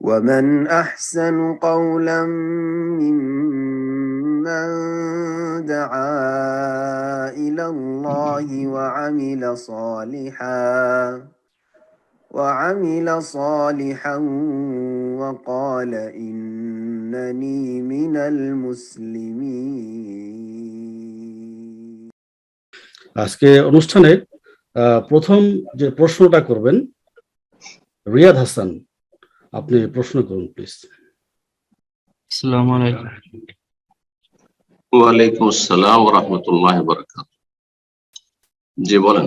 ومن أحسن قولا ممن دعا إلى الله وعمل صالحا وقال إنني من المسلمين. আজকে অনুষ্ঠানে প্রথম যে প্রশ্নটা করবেন রিয়াদ হাসান, আপনি প্রশ্ন করুন প্লিজ। আসসালামু আলাইকুম। ওয়ালাইকুম আসসালাম ওয়া রাহমাতুল্লাহি ওয়া বারাকাতুহু। জি বলেন।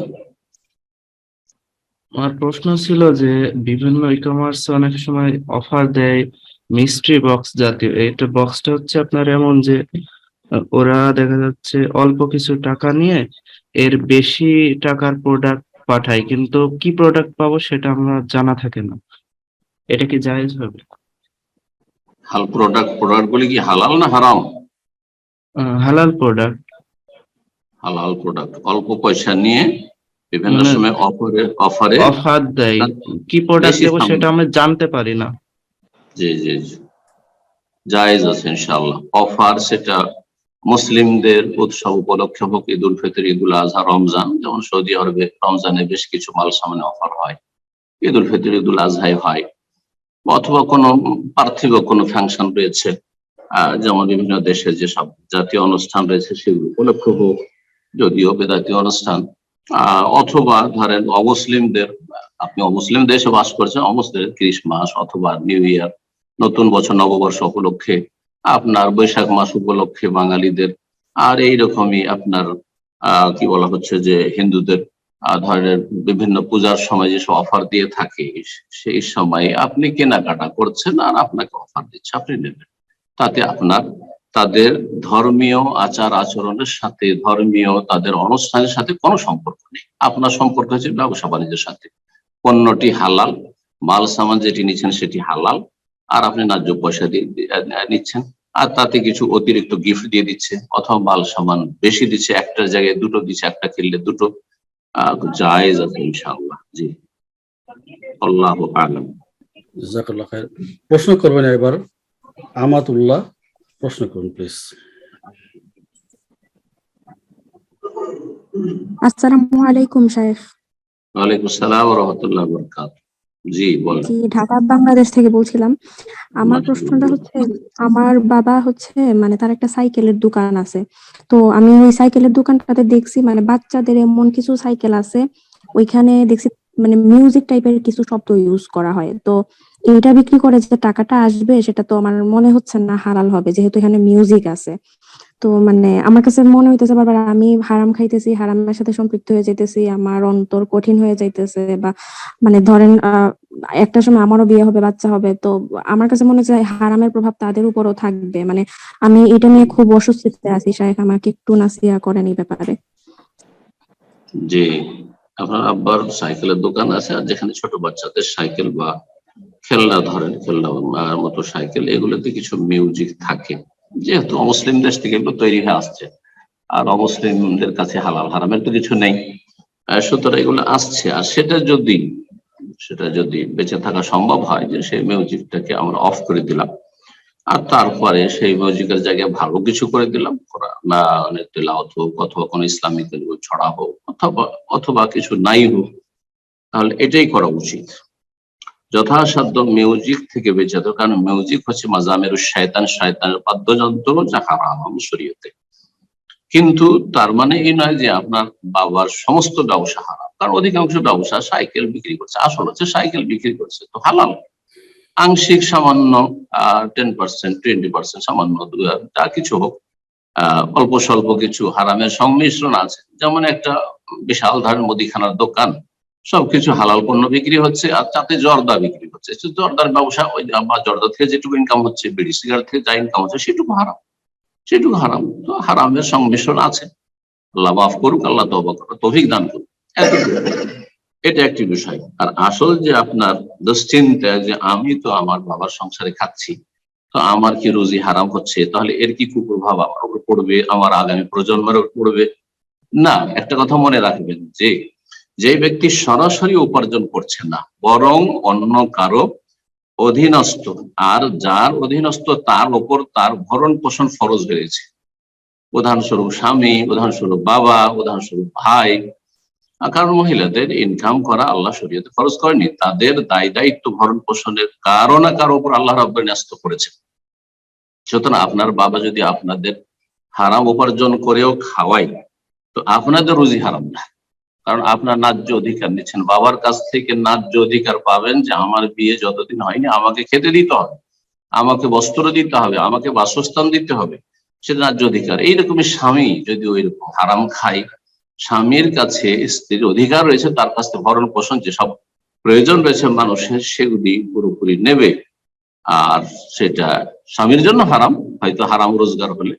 আমার প্রশ্ন ছিল যে বিভিন্ন ই কমার্স অনেক সময় অফার দেয় মিস্ট্রি বক্স জাতীয়। এইটা বক্সটা হচ্ছে আপনার এমন যে ওরা দেখা যাচ্ছে অল্প কিছু টাকা নিয়ে এর বেশি টাকার প্রোডাক্ট পাঠায়, কিন্তু কি প্রোডাক্ট পাবো সেটা আমরা জানা থাকে না। এটা কি জায়েজ হবে? প্রোডাক্ট গুলি কি হালাল না হারাম? হালাল প্রোডাক্ট। হালাল প্রোডাক্ট অল্প পয়সা নিয়ে বিভিন্ন সময় অফার দেয়, কি প্রোডাক্ট দেবো সেটা আমরা জানতে পারি না। জি জি জি, জায়েজ আছে ইনশাআল্লাহ। অফার সেটা মুসলিমদের উৎসব উপলক্ষে হোক, ঈদ উল ফিতর, ঈদ উল আজহা, রমজান, যেমন সৌদি আরবে রমজানে বেশ কিছু মাল সামনে অফার হয়, ঈদ উল ফিতর, ঈদ উল আজহায় হয়, অথবা কোনো পার্থিব কোনো ফাংশন রয়েছে, যেমন বিভিন্ন দেশে যেসব জাতীয় অনুষ্ঠান রয়েছে সেগুলো উপলক্ষে হোক, যদিও বেদাতি অনুষ্ঠান, অথবা ধরেন অমুসলিমদের, আপনি অমুসলিম দেশে বাস করছেন, অমুসলিমদের ক্রিসমাস অথবা নিউ ইয়ার, নতুন বছর নববর্ষ উপলক্ষে, আপনার বৈশাখ মাস উপলক্ষে বাঙালিদের, আর এইরকমই আপনার কি বলা হচ্ছে যে হিন্দুদের ধরেন বিভিন্ন পূজার সময় যেসব অফার দিয়ে থাকে, সেই সময় আপনি কেনাকাটা করছেন আর আপনাকে অফার দিচ্ছে, আপনি নেবেন। তাতে আপনার তাদের ধর্মীয় আচার আচরণের সাথে, ধর্মীয় তাদের অনুষ্ঠানের সাথে কোনো সম্পর্ক নেই। আপনার সম্পর্ক হচ্ছে ব্যবসা বাণিজ্যের সাথে। পণ্যটি হালাল, মাল সামান যেটি নিচ্ছেন সেটি হালাল, আর আপনি ন্যায্য পয়সা দিয়ে নিচ্ছেন, আর তাতে কিছু অতিরিক্ত গিফট দিয়ে দিচ্ছে অথবা মাল সামান বেশি দিচ্ছে, একটার জায়গায় দুটো দিচ্ছে, একটা কিনলে দুটো, জায়েজ আছে ইনশাআল্লাহ। জি, আল্লাহু আ'লাম। জাযাকাল্লাহ খায়ের। প্রশ্ন করবেন এবার আমাতুল্লাহ, প্রশ্ন করুন প্লিজ। আসসালামু আলাইকুম শাইখ। ওয়ালাইকুম আসসালাম ওয়া রাহমাতুল্লাহি ওয়া বারাকাতুহু। জি বলেন। জি, ঢাকা বাংলাদেশ থেকে বলছিলাম। আমার প্রশ্নটা হচ্ছে, আমার বাবা হচ্ছে মানে তার একটা সাইকেলের দোকান আছে। তো আমি ওই সাইকেলের দোকানটাতে দেখছি মানে বাচ্চাদের এমন কিছু সাইকেল আছে, ওইখানে দেখছি মানে মিউজিক টাইপের কিছু শব্দ ইউজ করা হয়। তো এইটা বিক্রি করে যে টাকাটা আসবে সেটা তো আমার মনে হচ্ছে না হালাল হবে, যেহেতু এখানে মিউজিক আছে। তো মানে আমার কাছে মনে হইতেছে বারবার আমি হারাম খাইতেছি, হারামের সাথে সম্পৃক্ত হয়ে যাইতেছি, আমার অন্তর কঠিন হয়ে যাইতেছে। বা মানে ধরেন একটা সময় আমারও বিয়ে হবে, বাচ্চা হবে, তো আমার কাছে মনে হচ্ছে হারামের প্রভাব তাদের উপরও থাকবে। মানে আমি এটা নিয়ে খুব অস্বস্তিতে আছি শাইখ, আমাকে একটু নাসিহা করেন এই ব্যাপারে। জি, আপনার আব্বার সাইকেলের দোকান আছে, আর যেখানে ছোট বাচ্চাদের সাইকেল বা খেলনা, ধরেন খেলনা মতো সাইকেল, এগুলোতে কিছু মিউজিক থাকে, যেহেতু অমুসলিম দেশ থেকে এগুলো তৈরি হয়ে আসছে, আর অমুসলিমদের কাছে হালাল হারামের তো কিছু নেই, সুতরাং এগুলো আসছে। আর সেটা যদি বেঁচে থাকা সম্ভব হয় যে সেই মিউজিকটাকে আমরা অফ করে দিলাম, আর তারপরে সেই মিউজিকের জায়গায় ভালো কিছু করে দিলাম, না তেলাওয়াত হোক অথবা কোনো ইসলামিক ছড়া হোক অথবা কিছু নাই হোক, তাহলে এটাই করা উচিত। যথাসাধ্য মিউজিক থেকে বেঁচে থাকা, কারণ মিউজিক হচ্ছে মাজামের শয়তানের বাদ্যযন্ত্র, যা হারাম শরীয়তে। কিন্তু তার মানে এই নয় যে আপনার বাবার সমস্ত ব্যবসা হারাম, কারণ অধিকাংশ ব্যবসা সাইকেল বিক্রি করছে, আসল হচ্ছে সাইকেল বিক্রি করছে, তো হালাল। আংশিক সামান্য 10%, 20% সামান্য যা কিছু হোক, অল্প স্বল্প কিছু হারামের সংমিশ্রণ আছে। যেমন একটা বিশাল ধরনের মুদিখানার দোকান, সবকিছু হালাল পণ্য বিক্রি হচ্ছে, আর তাতে জর্দা বিক্রি হচ্ছে, জর্দার ব্যবসা, ওই জর্দা থেকে যেটুকু ইনকাম হচ্ছে, বিড়ি সিগারেট থেকে যা ইনকাম হচ্ছে সেটুকু হারাম। তো হারামের সংমিশ্রণ আছে। আল্লাহ মাফ করুক, আল্লাহ তৌফিক দান করুক, এটা একটি বিষয়। আর আসল যে আপনার দুশ্চিন্তা যে আমি তো আমার বাবার সংসারে খাচ্ছি, তো আমার কি রুজি হারাম হচ্ছে, তাহলে এর কি কুপ্রভাব আমার উপর পড়বে, আমার আগামী প্রজন্মের উপর পড়বে না। একটা কথা মনে রাখবেন, যে ব্যক্তি সরাসরি উপার্জন করছে না, বরং অন্য কারো অধীনস্থ, আর যার অধীনস্থ তার ওপর তার ভরণ পোষণ ফরজ হয়েছে। উদাহরণস্বরূপ স্বামী, উদাহরণস্বরূপ বাবা, উদাহরণস্বরূপ ভাই। কারণ মহিলাদের ইনকাম করা আল্লাহ শরীয়তে ফরজ করেনি, তাদের দায় দায়িত্ব ভরণ পোষণের কারো না কারো উপর আল্লাহ রাব্বুল ন্যস্ত করেছে। সুতরাং আপনার বাবা যদি আপনাদের হারাম উপার্জন করেও খাওয়ায়, তো আপনাদের রুজি হারাম না, কারণ আপনার ন্যায্য অধিকার নিচ্ছেন। বাবার কাছ থেকে ন্যায্য অধিকার পাবেন যে আমার বিয়ে যতদিন হয়নি আমাকে খেতে দিতে হবে, আমাকে বস্ত্র দিতে হবে, আমাকে বাসস্থান দিতে হবে, সেটা ন্যায্য অধিকার। এইরকমই স্বামী যদি ওই রকম হারাম খায়, স্বামীর কাছে স্ত্রীর অধিকার রয়েছে তার কাছ থেকে ভরণ পোষণ যেসব প্রয়োজন রয়েছে মানুষের সেগুলি পুরোপুরি নেবে। আর সেটা স্বামীর জন্য হারাম, হয়তো হারাম রোজগার হলে,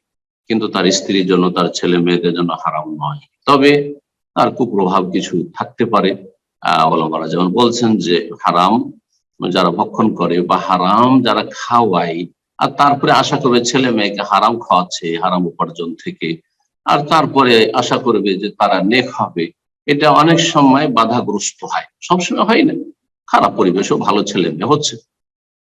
কিন্তু তার স্ত্রীর জন্য, তার ছেলে মেয়েদের জন্য হারাম নয়। তবে তার কুপ্রভাব কিছু থাকতে পারে। ওলামারা যেমন বলছেন যে হারাম যারা ভক্ষণ করে বা হারাম যারা খাওয়ায়, আর তারপরে আশা করবে ছেলে মেয়েকে হারাম খাওয়াচ্ছে হারাম উপার্জন থেকে, আর তারপরে আশা করবে যে তারা নেক হবে, এটা অনেক সময় বাধাগ্রস্ত হয়, সবসময় হয় না। খারাপ পরিবেশও ভালো ছেলে মেয়ে হচ্ছে।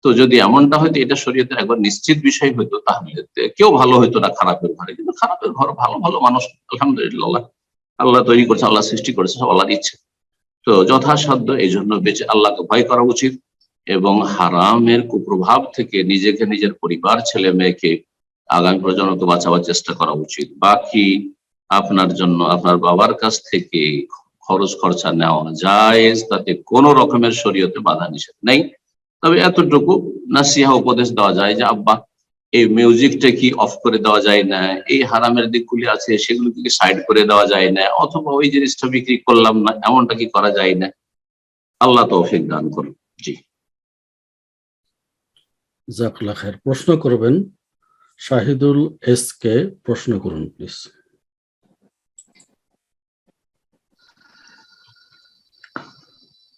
তো যদি এমনটা হয়তো এটা শরীয়তের একবার নিশ্চিত বিষয় হইতো, তাহলে কেউ ভালো হইতো না খারাপের ঘরে। কিন্তু খারাপের ঘর ভালো ভালো মানুষ আলহামদুলিল্লাহ আল্লাহ তৈরি করছে, আল্লাহ সৃষ্টি করেছে, সব আল্লাহর ইচ্ছে। তো যথাসাধ্য এই জন্য বেঁচে আল্লাহকে ভয় করা উচিত এবং হারামের কুপ্রভাব থেকে নিজেকে, নিজের পরিবার, ছেলে মেয়েকে, আগামী প্রজন্মকে বাঁচাবার চেষ্টা করা উচিত। বাকি আপনার জন্য আপনার বাবার কাছ থেকে খরচ খরচা নেওয়া যায়, তাতে কোনো রকমের শরীয়তে বাধা নিষেধ নেই। তবে এতটুকু নাসিহা উপদেশ দেওয়া যায় যে আব্বা এই মিউজিকটা কি অফ করে দেওয়া যায় না, এই হারামের দিকগুলি আছে সেগুলো কি সাইড করে দেওয়া যায় না, অথবা ওই জিনিসটা বিক্রি করলাম না এমনটা কি করা যায় না। আল্লাহ তৌফিক দান করুন। জি, জাযাকাল্লাহ খায়ের। প্রশ্ন করবেন শাহিদুল এস কে। প্রশ্ন করুন প্লিজ।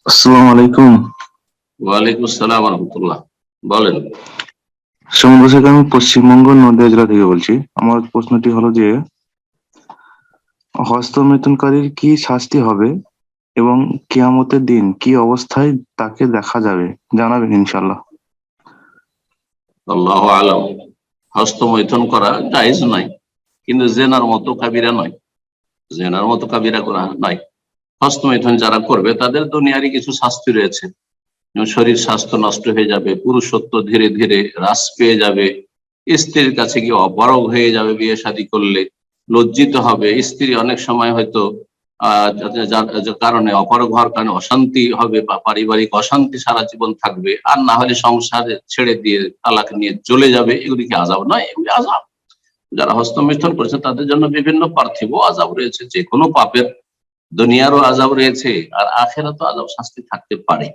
আসসালামু আলাইকুম। ওয়ালাইকুম আসসালাম ওয়া রাহমাতুল্লাহ। বলেন। সমগ্র থেকে আমি পশ্চিমবঙ্গ নদিয়া জেলা থেকে বলছি। আমার প্রশ্নটি হলো যে হস্তমৈথুনকারীর কি শাস্তি হবে এবং কিয়ামতের দিন কি অবস্থায় তাকে দেখা যাবে, জানাবেন ইনশাআল্লাহ। আল্লাহু আলাম। হস্তমৈথুন করা জায়েজ নাই, কিন্তু জেনার মতো কাবিরা নয়, জেনার মতো কাবিরা করা নয়। হস্তমৈথুন যারা করবে তাদের দুনিয়ারই কিছু শাস্তি রয়েছে। শরীর স্বাস্থ্য নষ্ট হয়ে যাবে, পুরুষত্ব ধীরে ধীরে হ্রাস পেয়ে যাবে, স্ত্রীর কাছে গিয়ে অপারগ হয়ে যাবে, বিয়ে শাদী করলে লজ্জিত হবে, স্ত্রী অনেক সময় হয়তো যার কারণে অপারগ হওয়ার কারণে অশান্তি হবে বা পারিবারিক অশান্তি সারা জীবন থাকবে, আর না হলে সংসার ছেড়ে দিয়ে তালাক নিয়ে চলে যাবে। এগুলি কি আযাব নয়? এগুলি আযাব। যারা হস্তমৈথুন করেছে তাদের জন্য বিভিন্ন পার্থিব আযাব রয়েছে, যে কোনো পাপের দুনিয়ারও আযাব রয়েছে আর আখিরাতেও আযাব শাস্তি থাকতে পারে।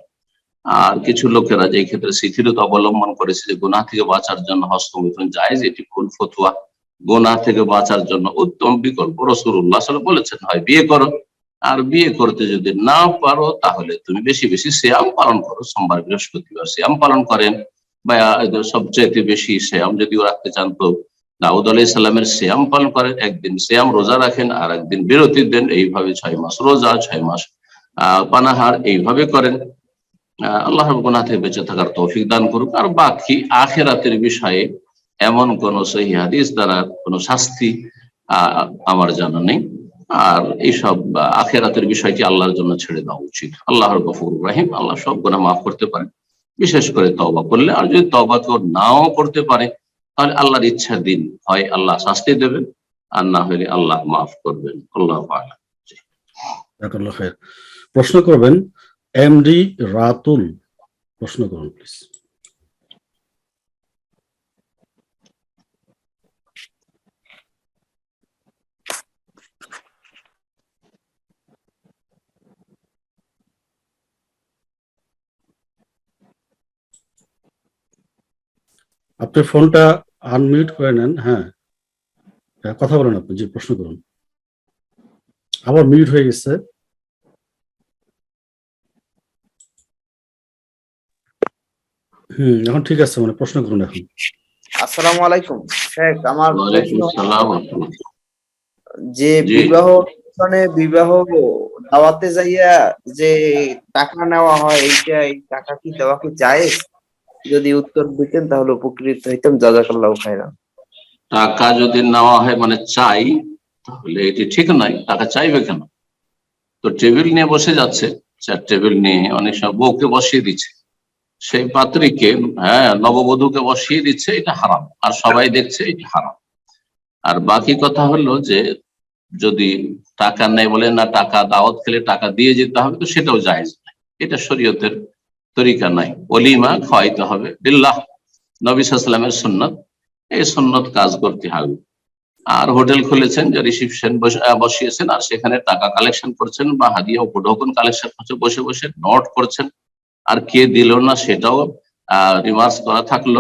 আর কিছু লোকেরা যে ক্ষেত্রে শিথিলতা অবলম্বন করেছে যে গুনাহ থেকে বাঁচার জন্য হস্তমৈথুন জায়েজ, এটি ভুল ফতোয়া। গুনাহ থেকে বাঁচার জন্য উত্তম বিকল্প রাসূলুল্লাহ সাল্লাল্লাহু আলাইহি ওয়াসাল্লাম বলেছেন, হয় বিয়ে করো, আর বিয়ে করতে যদি না পারো তাহলে তুমি বেশি বেশি সিয়াম পালন করো। সোমবার বৃহস্পতিবার সিয়াম পালন করেন, বা সবচেয়ে বেশি সিয়াম যদিও রাখতে চান তো দাউদ আলাইহিস সালামের সিয়াম পালন করেন, একদিন সিয়াম রোজা রাখেন আর একদিন বিরতি দেন, এইভাবে 6 মাস রোজা, 6 মাস পানাহার এইভাবে করেন। আল্লাহ গুনাহ থেকে বেঁচে থাকার তৌফিক দান করুক। আর বাকি আখিরাতের বিষয়ে এমন কোন সহিহ হাদিস দ্বারা কোন শাস্তি আমার জানা নেই। আর এইসব আখিরাতের বিষয়টি আল্লাহর জন্য ছেড়ে দেওয়া উচিত। আল্লাহর গফুরুর রহিম, আল্লাহ সব গুনাহ মাফ করতে পারে, বিশেষ করে তওবা করলে। আর যদি তওবা কেউ নাও করতে পারে তাহলে আল্লাহর ইচ্ছার দিন হয় আল্লাহ শাস্তি দেবেন, আর না হলে আল্লাহ মাফ করবেন। আল্লাহু আ'লাম। জাযাকাল্লাহ খায়ের। প্রশ্ন করবেন এমডি রাতুল। প্রশ্ন করুন প্লিজ। আপনি ফোনটা আনমিউট করে নেন। হ্যাঁ, কথা বলেন আপনি। জি, প্রশ্ন করুন। আবার মিউট হয়ে গেছে। এখন ঠিক আছে, মানে প্রশ্ন করুন এখন। আসসালামু আলাইকুম শেখ। আমার ওয়ালাইকুম প্রশ্ন আসসালাম ওয়া রাহমাতুল্লাহ। যে জি। বিবাহ দাওয়াতে যাইয়া যে টাকা নেওয়া হয়, এই টাকা কি দেওয়া কি জায়েজ? যদি উত্তর দিতেন তাহলে উপকৃত হইতাম। জাযাকাল্লাহু খাইরান। টাকা যদি নেওয়া হয় মানে চাই, তাহলে এটি ঠিক নয়। টাকা চাইবে কেন? তো টেবিল নিয়ে বসে যাচ্ছে, চার টেবিল নিয়ে অনেক সময় বউকে বসিয়ে দিচ্ছে, সেই পাত্রীকে, হ্যাঁ, নববধূকে বসিয়ে দিচ্ছে, এটা হারাম। আর সবাই দেখছে, এটা হারাম। আর বাকি কথা হলো যে যদি টাকা নেই বলে না, টাকা দাওয়াত খেলে টাকা দিয়ে যেতে হবে, তো সেটাও জায়েজ নাই। এটা শরীয়তের তরিকা নাই। অলিমা খাওয়াইতে হবে বিল্লাহ, নবী সাল্লাল্লাহু আলাইহি ওয়াসাল্লামের সুন্নাত, এই সুন্নত কাজ করতে হবে। আর হোটেল খুলেছেন, যে রিসিপশন বসিয়েছেন, আর সেখানে টাকা কালেকশন করছেন বা হাদিয়া উপঢৌকন কালেকশন করছে, বসে বসে নোট করছেন, আর কে দিল না সেটাও রিমার্স করা থাকলো,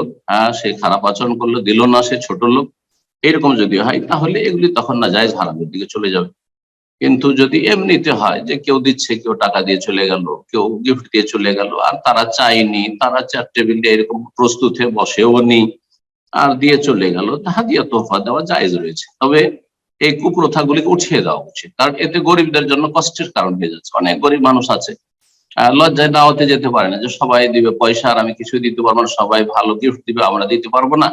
সে খারাপ আচরণ করলো, দিল না, সে ছোট লোক, এরকম যদি হয় তাহলে এগুলি তখন না জায়েজ, হারামের দিকে চলে যাবে। কিন্তু যদি এমনিতে হয় যে কেউ দিচ্ছে, কেউ টাকা দিয়ে চলে গেল, কেউ গিফট দিয়ে চলে গেল, আর তারা চায়নি, তারা চার টেবিল এরকম প্রস্তুত হয়ে বসেও নি, আর দিয়ে চলে গেল, তাহা দিয়ে তোহফা দেওয়া জায়েজ রয়েছে। তবে এই কুপ্রথাগুলিকে উঠিয়ে দেওয়া উচিত, কারণ এতে গরিবদের জন্য কষ্টের কারণ হয়ে যাচ্ছে। অনেক গরিব মানুষ আছে, লজ্জায় দাওয়াতে যেতে পারে না, যে সবাই দিবে পয়সা আর আমি কিছু দিতে পারবো না, সবাই ভালো গিফট দিবে, আমরা দিতে পারবো না,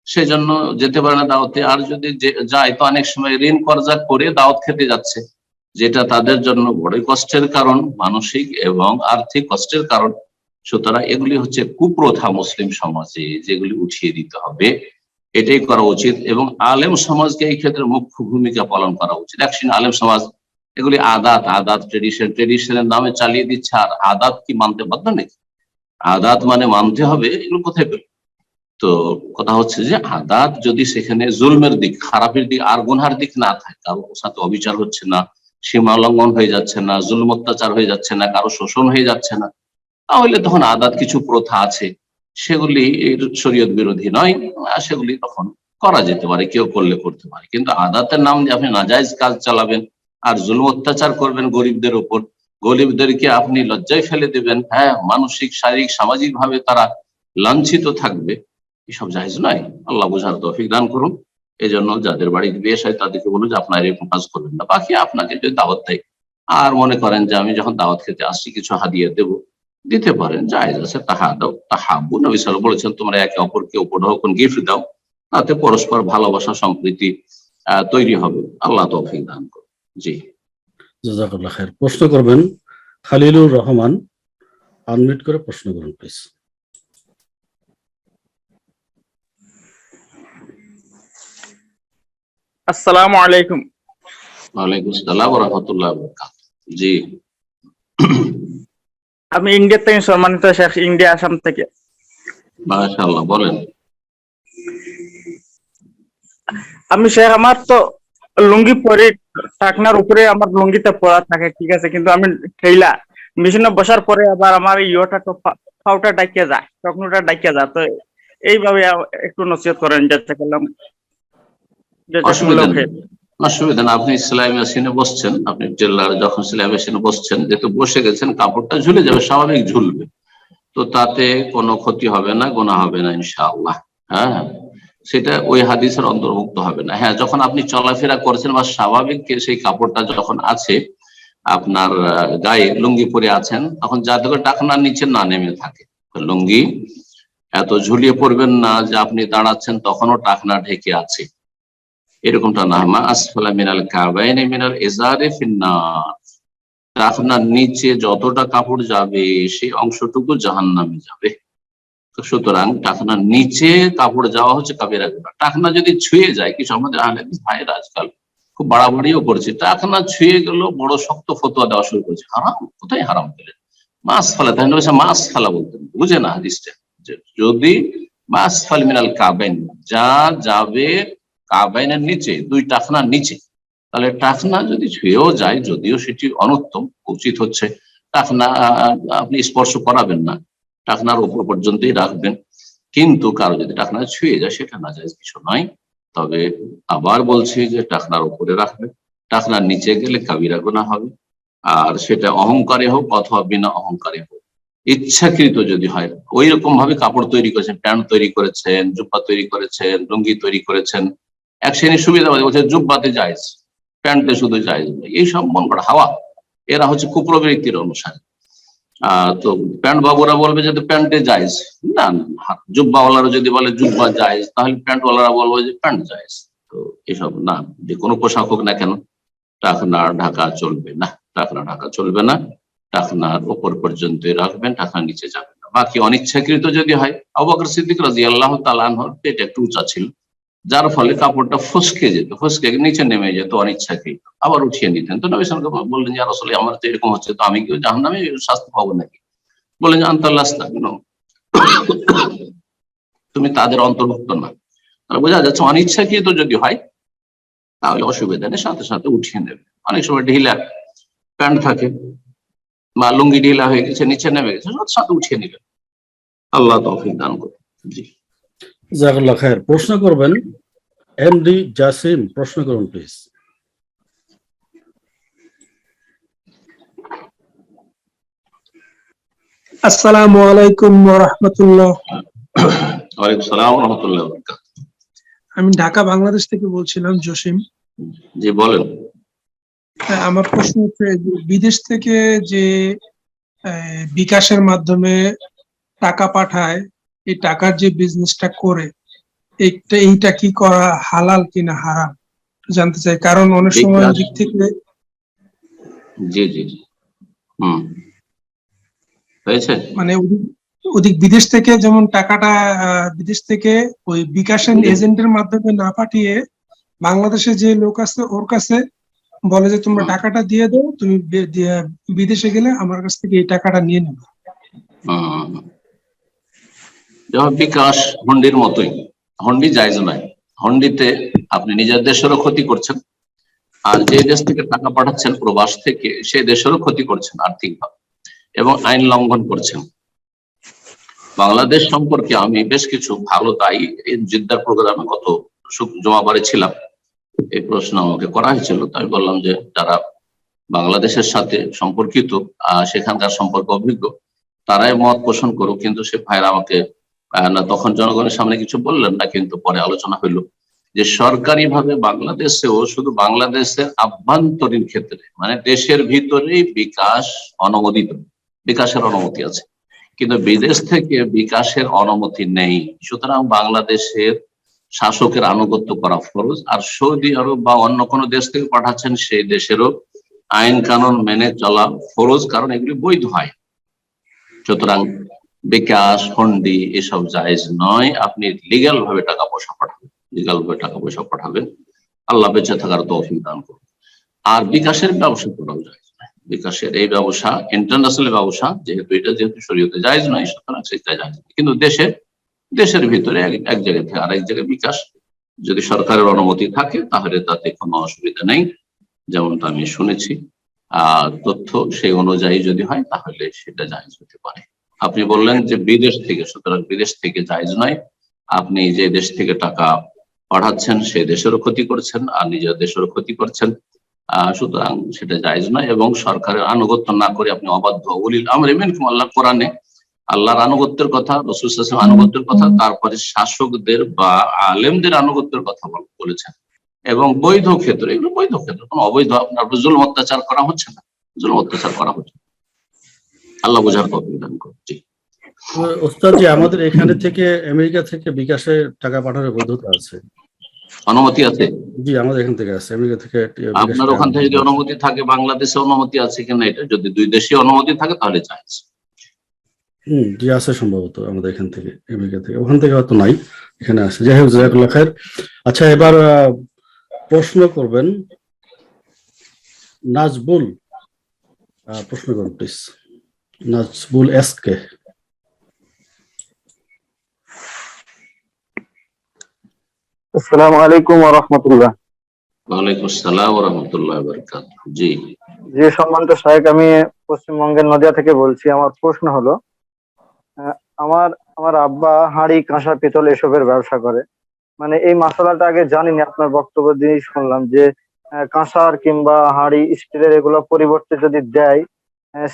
সেজন্য যেতে পারে না দাওয়াতে। আর যদি যায় তো অনেক সময় ঋণ কর্জা করে দাওয়াত খেতে যাচ্ছে, যেটা তাদের জন্য বড়ই কষ্টের কারণ, মানসিক এবং আর্থিক কষ্টের কারণ। সুতরাং এগুলি হচ্ছে কুপ্রথা মুসলিম সমাজে, যেগুলি উঠিয়ে দিতে হবে, এটাই করা উচিত। এবং আলেম সমাজকে এই ক্ষেত্রে মুখ্য ভূমিকা পালন করা উচিত। একদিন আলেম সমাজ এগুলি আদাত ট্রেডিশনের নামে চালিয়ে দিচ্ছে, আর আদাত কি মানতে বাধ্য নাকি? আদাত মানে মানতে হবে, এগুলো কোথায় পেল? তো কথা হচ্ছে যে আদাত যদি সেখানে জুলমের দিক, খারাপের দিক আর গুনহার দিক না থাকে, কারো সাথে অবিচার হচ্ছে না, সীমা লঙ্ঘন হয়ে যাচ্ছে না, জুলম অত্যাচার হয়ে যাচ্ছে না, কারো শোষণ হয়ে যাচ্ছে না, তাহলে তখন আদাত কিছু প্রথা আছে, সেগুলি শরীয়ত বিরোধী নয়, সেগুলি তখন করা যেতে পারে, কেউ করলে করতে পারে। কিন্তু আদাতের নাম দিয়ে আপনি নাজায়েজ কাজ চালাবেন আর জুলম অত্যাচার করবেন গরিবদের উপর, গরিবদেরকে আপনি লজ্জায় ফেলে দেবেন, হ্যাঁ, মানসিক, শারীরিক, সামাজিক ভাবে তারা লাঞ্ছিত থাকবে, এসব জায়েজ নয়। আল্লাহ বুঝার তৌফিক দান করুন। এই জন্য যাদের বাড়িতে বিয়ে হয় তাদেরকে বলুন যে আপনারা এরকম কাজ করবেন না। বাকি আপনাকে যদি দাওয়াত দেয় আর মনে করেন যে আমি যখন দাওয়াত খেতে আসছি কিছু হাদিয়া দেবো, দিতে পারেন, জায়েজ আছে। তাহা দাও তাহাব্বু, নবী সাল্লাল্লাহু আলাইহি ওয়াসাল্লাম বলেছেন তোমরা একে অপরকে উপঢৌকন গিফট দাও, তাতে পরস্পর ভালোবাসা সম্প্রীতি তৈরি হবে। আল্লাহ তৌফিক দান করুন। জি, জাযাকাল্লাহ খায়ের। প্রশ্ন করবেন খালিলুর রহমান, আনমিউট করে প্রশ্ন করুন প্লিজ। আসসালামু আলাইকুম। ওয়ালাইকুম আসসালাম ওয়া রাহমাতুল্লাহি ওয়া বারাকাতুহু। জি, আমি ইন্ডিয়া থেকে, সম্মানিত শেখ, ইন্ডিয়া আসাম থেকে। মাশাআল্লাহ, বলেন। আমি শেখ, আমার তো লুঙ্গি পরে টাকনার উপরে আমার লুঙ্গিটা পরা থাকে, ঠিক আছে, কিন্তু আমি ঠেলা মেশিনে বসার পরে আবার আমার ইয়েটা তো পাউটা ডাকিয়ে যায়, টকনোটা ডাকিয়ে যায়, তো এইভাবে একটু নসিহত করেন। অসুবিধা না, আপনি সেলাই মেশিনে বসছেন, আপনি টেলার যখন সেলাই মেশিনে বসছেন, যেহেতু বসে গেছেন, কাপড়টা ঝুলে যাবে, স্বাভাবিক ঝুলবে, তো তাতে কোনো ক্ষতি হবে না, গুনাহ হবে না ইনশাআল্লাহ। হ্যাঁ, সেটা ওই হাদিসের অন্তর্ভুক্ত হবে না। হ্যাঁ, যখন আপনি চলাফেরা করছেন বা স্বাভাবিক সেই কাপড়টা যখন আছে আপনার গায়ে, লুঙ্গি পরে আছেন, তখন যাতে করে টাকনার নিচে না নেমে থাকে। লুঙ্গি এত ঝুলিয়ে পড়বেন না যে আপনি দাঁড়াচ্ছেন তখনও টাকনা ঢেকে আছে, এরকমটা না। মা আসফালা মিনাল কাবাইনি মিনাল ইজারি ফিন্নার, টাকনার নিচে যতটা কাপড় যাবে সেই অংশটুকু জাহান্নামে যাবে। সুতরাং টাকনার নিচে কাপড় যাওয়া হচ্ছে কাবিরা গুনাহ। টাকনা যদি ছুঁয়ে যায়, কিছু আমাদের আহলে হাদিস ভাইয়েরা আজকাল খুব বাড়াবাড়িও করছে, টাকনা ছুঁয়ে গেল, বড় শক্ত ফতোয়া দেওয়া শুরু করেছে। হারাম, কোথায় হারাম পেলেন? মাস ফালা, তাই না? মাস ফালা বলতেন, বুঝে না হাদিসটা, যদি মাস ফাল মিনাল কাবাইন, যা যাবে কাবাইনের নিচে, দুই টাকনার নিচে, তাহলে টাকনা যদি ছুঁয়েও যায়, যদিও সেটি অনুত্তম, উচিত হচ্ছে টাকনা আপনি স্পর্শ করাবেন না, টাকনার উপর পর্যন্তই রাখবেন। কিন্তু কারো যদি টাকনা ছুঁয়ে যায় সেটা নাজায়েজ কিছু নয়। তবে আবার বলছি যে টাকনার উপরে রাখবেন, টাকনার নিচে গেলে কাবিরা গুনাহ হবে। আর সেটা অহংকারে হোক অথবা বিনা অহংকারে হোক, ইচ্ছাকৃত যদি হয়, ওই রকম ভাবে কাপড় তৈরি করেছেন, প্যান্ট তৈরি করেছেন, জুব্বা তৈরি করেছেন, লুঙ্গি তৈরি করেছেন, এক শ্রেণীর সুবিধা বলছে জুব্বাতে জায়েজ, প্যান্টে শুধু জায়েজ নয়, এইসব মন করা হাওয়া, এরা হচ্ছে কুপ্রবৃত্তির অনুসারী। তো প্যান্ট বাবুরা বলবে যে প্যান্টে জায়েজ, না না, জুব্বাওয়ালারা যদি বলে জুব্বা জায়েজ, তাহলে প্যান্টওয়ালারা বলবে যে প্যান্ট জায়েজ। তো এসব না, যে কোনো পোশাক হোক না কেন, টাকনা ঢাকা চলবে না, টাকনা ঢাকা চলবে না, টাকনার উপর পর্যন্ত রাখবেন, টাকনা নিচে যাবে না। বাকি অনিচ্ছাকৃত যদি হয়, আবু বকর সিদ্দিক রাদিয়াল্লাহু তাআলা আনহুর পেট একটু উঁচা ছিল, যার ফলে কাপড়টা ফসকে যেত, ফসকে নিচে নেমে যেত অনিচ্ছাকৃত, আবার উঠিয়ে নিতেন। তো নবী সাল্লাল্লাহু আলাইহি ওয়াসাল্লাম বললেন, ইয়া রাসূলুল্লাহ, আমার তো এরকম হচ্ছে, তো আমি কি জাহান্নামে শাস্তি পাবো নাকি? বললেন যে আনতা লাস্তা, তুমি তাদের অন্তর্ভুক্ত না। তাহলে বোঝা যাচ্ছে অনিচ্ছাকৃত যদি হয় তাহলে অসুবিধা নেই, সাথে সাথে উঠিয়ে নেবে। অনেক সময় ঢিলা প্যান্ট থাকে বা লুঙ্গি ঢিলা হয়ে গেছে, নিচে নেমে গেছে, সাথে সাথে উঠিয়ে নেবেন। আল্লাহ তৌফিক দান করুন। জি, জাযাকাল্লাহ খায়ের। প্রশ্ন করবেন এমডি জাসিম, প্রশ্ন করুন প্লিজ। আসসালামু আলাইকুম ওয়া রাহমাতুল্লাহ। ওয়ালাইকুম আসসালাম ওয়া রাহমাতুল্লাহি ওয়া বারাকাতুহু। আমি ঢাকা বাংলাদেশ থেকে বলছিলাম, জসিম। জি বলেন। আমার প্রশ্ন হচ্ছে যে বিদেশ থেকে যে বিকাশের মাধ্যমে টাকা পাঠায়, এই টাকার যে বিজনেসটা করে, এইটা কি করা হালাল কিনা হারাম জানতে চাই, কারণ অনেক সময় বিকাশ, ওদিক থেকে জি জি জি, হয়েছে। মানে ওদিক বিদেশ থেকে যেমন টাকাটা বিদেশ থেকে ওই বিকাশের এজেন্টের মাধ্যমে না পাঠিয়ে বাংলাদেশে যে লোক আছে ওর কাছে বলে যে তোমরা টাকাটা দিয়ে দাও, তুমি বিদেশে গেলে আমার কাছ থেকে এই টাকাটা নিয়ে নেবে। যেমন বিকাশ হুন্ডির মতোই, হুন্ডি জায়েজ নয়। হুন্ডিতে আপনি নিজের দেশেরও ক্ষতি করছেন, আর যে দেশ থেকে টাকা পাঠাচ্ছেন প্রবাস থেকে, সেই দেশেরও ক্ষতি করছেন আর্থিকভাবে, এবং আইন লঙ্ঘন করছেন। বাংলাদেশ সম্পর্কে আমি বেশ কিছু ভালো, তাই জিদ্দার প্রোগ্রামে গত জমাবারে ছিলাম, এই প্রশ্ন আমাকে করা হয়েছিল। তো আমি বললাম যে যারা বাংলাদেশের সাথে সম্পর্কিত, সেখানকার সম্পর্কে অভিজ্ঞ, তারাই মত পোষণ করুক। কিন্তু সে ভাইরা আমাকে না তখন জনগণের সামনে কিছু বললেন না, কিন্তু পরে আলোচনা হইল যে সরকারি ভাবে বাংলাদেশেও শুধু বাংলাদেশের আভ্যন্তরীণ ক্ষেত্রে, মানে দেশের ভিতরেই বিকাশ অনুমোদিত, বিকাশের অনুমতি আছে, কিন্তু বিদেশ থেকে বিকাশের অনুমতি নেই। সুতরাং বাংলাদেশের শাসকের আনুগত্য করা ফরজ, আর সৌদি আরব বা অন্য কোনো দেশ থেকে পাঠাচ্ছেন সেই দেশেরও আইন কানুন মেনে চলা ফরজ, কারণ এগুলি বৈধ হয়। সুতরাং বিকাশ, হুন্ডি এসব জায়েজ নয়। আপনি লিগ্যাল ভাবে টাকা পয়সা পাঠাবেন, লিগ্যাল ভাবে টাকা পয়সা পাঠাবেন, আল্লাহ বেঁচে থাকার তৌফিক দান করুন। আর বিকাশের ব্যবসা করাও যায়, বিকাশের এই ব্যবসা ইন্টারন্যাশনাল ব্যবসা, যেহেতু শরীয়তে জায়েজ নয়, সুতরাং সেটা জায়েজ। কিন্তু দেশের ভিতরে এক জায়গা থেকে আরেক জায়গায় বিকাশ যদি সরকারের অনুমতি থাকে তাহলে তাতে কোনো অসুবিধা নেই, যেমনটা আমি শুনেছি। আর তথ্য সেই অনুযায়ী যদি হয় তাহলে সেটা জায়েজ হতে পারে। আপনি বললেন যে বিদেশ থেকে, সুতরাং বিদেশ থেকে জায়েজ নয়। আপনি যে দেশ থেকে টাকা পাঠাচ্ছেন সেই দেশেরও ক্ষতি করছেন আর নিজের দেশেরও ক্ষতি করছেন, সুতরাং সেটা জায়েজ নয়। এবং সরকারের আনুগত্য না করে আপনি অবাধ্য, উলিল আমরি মিনকুম, আল্লাহ কোরআনে আল্লাহর আনুগত্যের কথা, রাসূল সাল্লাল্লাহু আলাইহি ওয়াসাল্লাম আনুগত্যের কথা, তারপরে শাসকদের বা আলেমদের আনুগত্যের কথা বলেছেন। এবং বৈধ ক্ষেত্রে, এগুলো বৈধ ক্ষেত্র, কোনো অবৈধ আপনার জুলুম অত্যাচার করা হচ্ছে না, জুলুম অত্যাচার করা হচ্ছে। আল্লাহ বোঝার তৌফিক দান করুন। জি ওস্তাদ জি, আমাদের এখানে থেকে আমেরিকা থেকে বিকাশে টাকা পাঠানোর বৈধতা আছে, অনুমতি আছে? জি আমাদের এখান থেকে আছে, আমেরিকা থেকে। আপনার ওখান থেকে যদি অনুমতি থাকে, বাংলাদেশে অনুমতি আছে কিনা, এটা যদি দুই দেশে অনুমতি থাকে তাহলে জায়েজ। জি আছে সম্ভবত, আমাদের এখান থেকে, আমেরিকা থেকে, ওখান থেকে হয়তো নাই, এখানে আছে। যাই হোক, জাযাকাল্লাহ খায়ের। আচ্ছা, এবার প্রশ্ন করবেন নাজবুল, প্রশ্ন করুন প্লিজ, নাজবুল এসকে। আসসালামু আলাইকুম ওয়া রাহমাতুল্লাহ। ওয়ালাইকুম আসসালাম ওয়া রাহমাতুল্লাহি ওয়া বারাকাতুহু। জি সম্মানিত শায়েখ, আমি পশ্চিমবঙ্গের নদিয়া থেকে বলছি। আমার প্রশ্ন হলো, আমার আমার আব্বা হাঁড়ি, কাঁসা, পিতল এসবের ব্যবসা করে। মানে এই মাসালাটা আগে জানিনি, আপনার বক্তব্য দিয়েই শুনলাম যে কাঁসার কিংবা হাঁড়ি, স্টিলের এগুলো পরিবর্তে যদি দেয়,